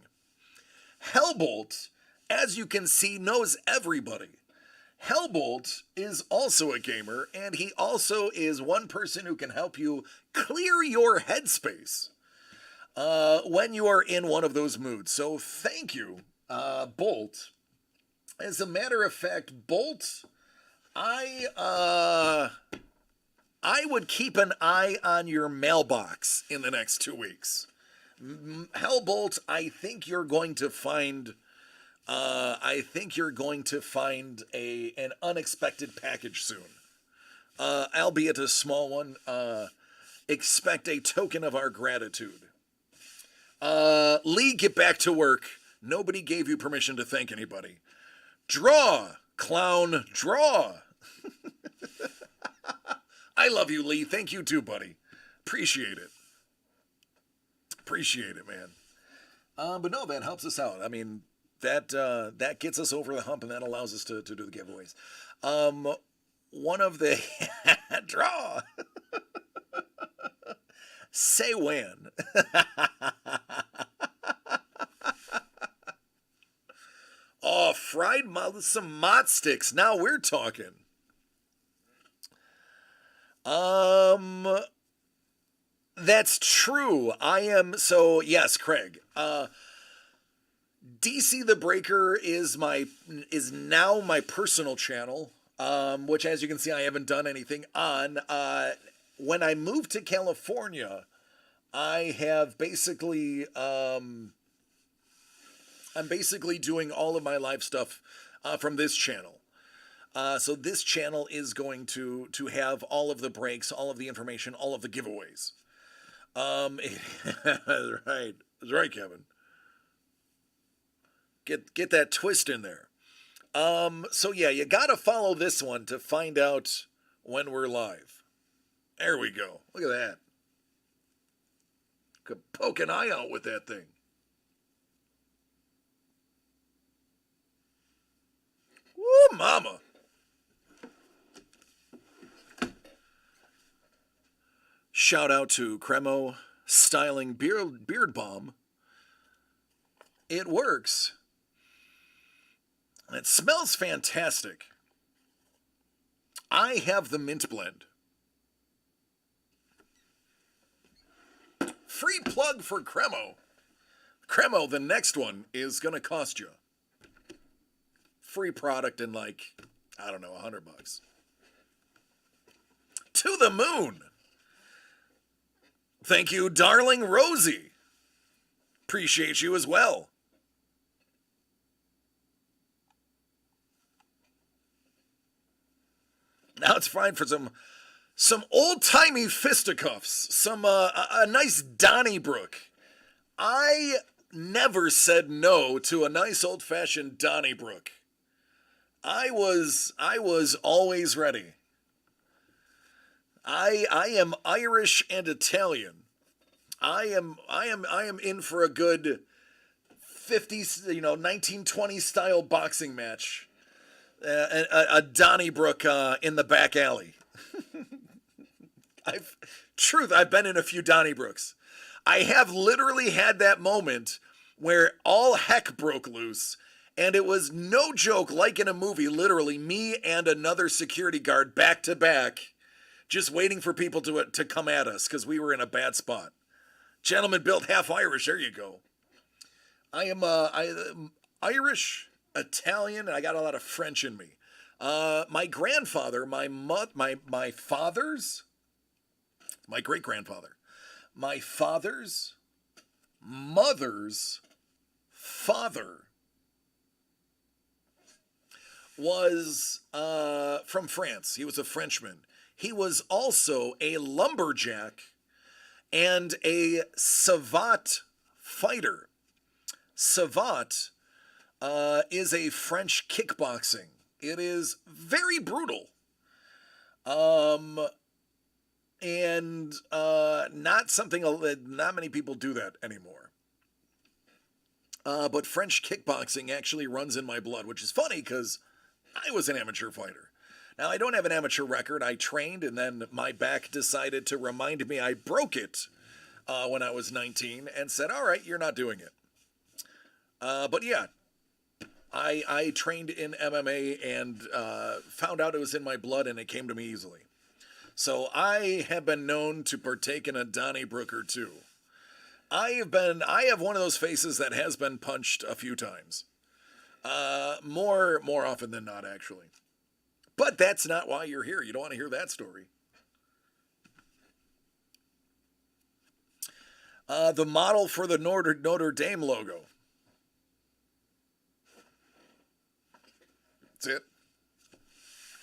Hellbolt, as you can see, knows everybody. Hellbolt is also a gamer, and he also is one person who can help you clear your headspace when you are in one of those moods. So thank you, Bolt. As a matter of fact, Bolt, I would keep an eye on your mailbox in the next 2 weeks. Hellbolt, I think you're going to find an unexpected package soon, albeit a small one. Expect a token of our gratitude. Lee, get back to work. Nobody gave you permission to thank anybody. Draw, clown, draw. I love you, Lee. Thank you too, buddy. Appreciate it. Appreciate it, man. But no, that helps us out. I mean, that gets us over the hump, and that allows us to do the giveaways. One of the draw. Say when. Oh, fried some mott sticks. Now we're talking. That's true. So yes, Craig. DC the Breaker is now my personal channel, which, as you can see, I haven't done anything on. When I moved to California, I have basically I'm basically doing all of my live stuff from this channel. So this channel is going to have all of the breaks, all of the information, all of the giveaways. Right. That's right, Kevin. Get that twist in there. So yeah, you gotta follow this one to find out when we're live. There we go. Look at that. Could poke an eye out with that thing. Woo, mama. Shout out to Cremo Styling Beard Balm. It works. It smells fantastic. I have the mint blend. Free plug for Cremo. Cremo, the next one is going to cost you. Free product in like, I don't know, $100. To the moon. Thank you, darling Rosie. Appreciate you as well. Now it's fine for some old-timey fisticuffs, some a nice Donnybrook. I never said no to a nice old-fashioned Donnybrook. I was always ready. I am Irish and Italian. I am in for a good 50s, 1920 style boxing match. A Donnybrook in the back alley. I've been in a few Donnybrooks. I have literally had that moment where all heck broke loose, and it was no joke, like in a movie, literally me and another security guard back to back, just waiting for people to come at us because we were in a bad spot. Gentleman built half Irish. There you go. I am Irish, Italian, and I got a lot of French in me. My grandfather, my great grandfather, my father's mother's father was from France. He was a Frenchman. He was also a lumberjack and a savate fighter. Savate is a French kickboxing. It is very brutal. And not something, not many people do that anymore. But French kickboxing actually runs in my blood, which is funny because I was an amateur fighter. Now, I don't have an amateur record. I trained, and then my back decided to remind me I broke it when I was 19 and said, all right, you're not doing it. But yeah, I trained in MMA and found out it was in my blood, and it came to me easily. So I have been known to partake in a Donnybrook or two. I have one of those faces that has been punched a few times. More often than not, actually. But that's not why you're here. You don't want to hear that story. The model for the Notre Dame logo. That's it.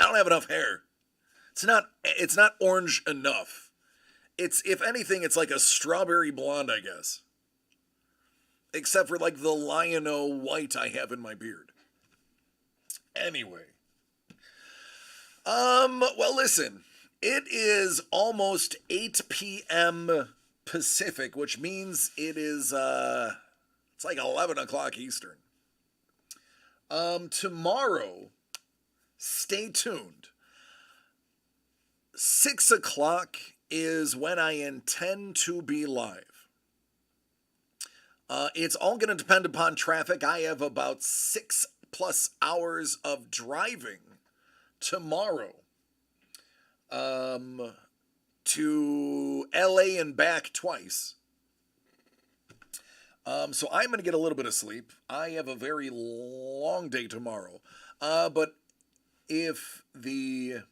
I don't have enough hair. It's not orange enough. It's, if anything, it's like a strawberry blonde, I guess. Except for like the lion-o white I have in my beard. Anyway. Well, listen. It is almost 8 p.m. Pacific, which means it is, it's like 11 o'clock Eastern. Tomorrow, stay tuned. 6 o'clock is when I intend to be live. It's all going to depend upon traffic. I have about 6+ hours of driving tomorrow to LA and back twice. So I'm going to get a little bit of sleep. I have a very long day tomorrow. But if the...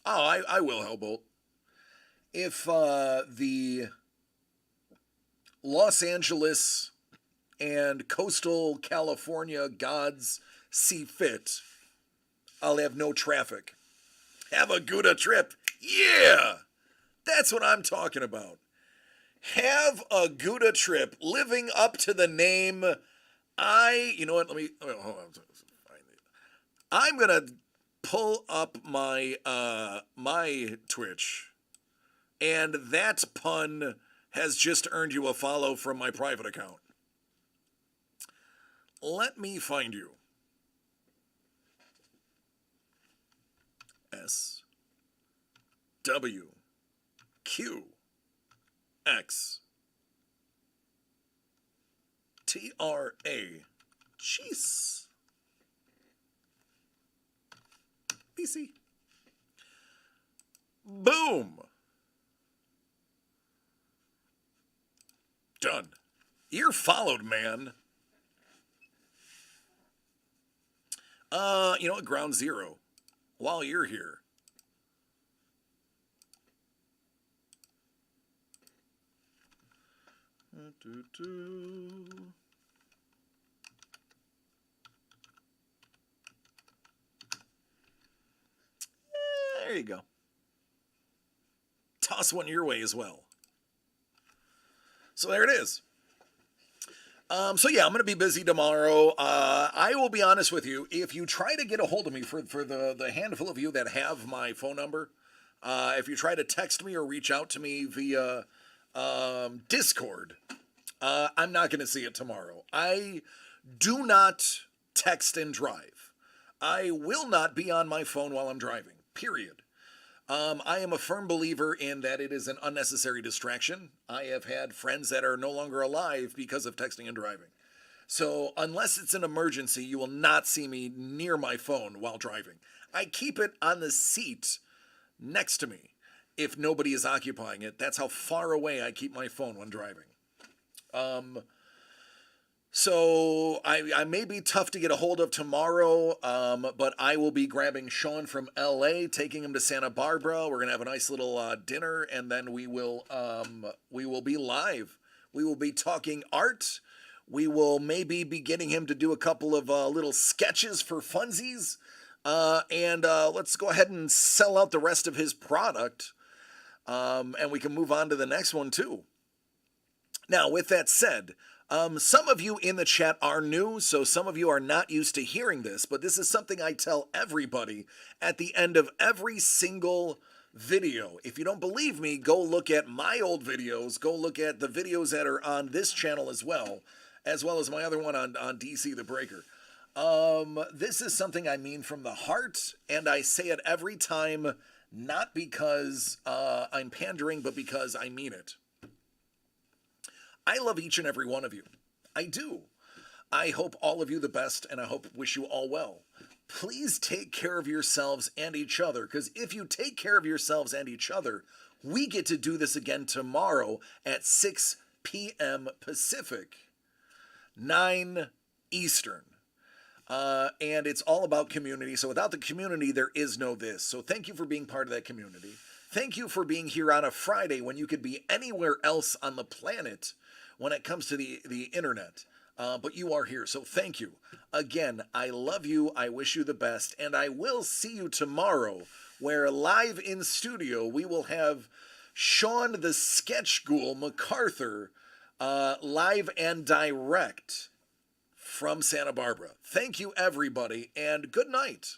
Oh, I will, Hellbolt. If the Los Angeles and coastal California gods see fit, I'll have no traffic. Have a Gouda trip. Yeah! That's what I'm talking about. Have a Gouda trip, living up to the name. You know what? hold on. I'm gonna pull up my my Twitch, and that pun has just earned you a follow from my private account. Let me find you. S W Q X T R A. Jeez. BC. Boom. Done. You're followed, man. You know what? Ground zero. While you're here. There you go. Toss one your way as well. So there it is. So yeah, I'm going to be busy tomorrow. I will be honest with you. If you try to get a hold of me for the handful of you that have my phone number, if you try to text me or reach out to me via Discord, I'm not going to see it tomorrow. I do not text and drive. I will not be on my phone while I'm driving, period. I am a firm believer in that it is an unnecessary distraction. I have had friends that are no longer alive because of texting and driving. So unless it's an emergency, you will not see me near my phone while driving. I keep it on the seat next to me if nobody is occupying it. That's how far away I keep my phone when driving. So I may be tough to get a hold of tomorrow, but I will be grabbing Sean from LA, taking him to Santa Barbara. We're gonna have a nice little dinner, and then we will be live. We will be talking art. We will maybe be getting him to do a couple of little sketches for funsies, and let's go ahead and sell out the rest of his product, and we can move on to the next one too. Now, with that said. Some of you in the chat are new, so some of you are not used to hearing this, but this is something I tell everybody at the end of every single video. If you don't believe me, go look at my old videos, go look at the videos that are on this channel as well as my other one on DC the Breaker. This is something I mean from the heart, and I say it every time, not because I'm pandering, but because I mean it. I love each and every one of you. I do. I hope all of you the best, and I wish you all well. Please take care of yourselves and each other, because if you take care of yourselves and each other, we get to do this again tomorrow at 6 p.m. Pacific, 9 Eastern. And it's all about community. So without the community, there is no this. So thank you for being part of that community. Thank you for being here on a Friday when you could be anywhere else on the planet when it comes to the internet. But you are here, so thank you. Again, I love you, I wish you the best, and I will see you tomorrow, where live in studio we will have Sean the Sketch Ghoul MacArthur live and direct from Santa Barbara. Thank you, everybody, and good night.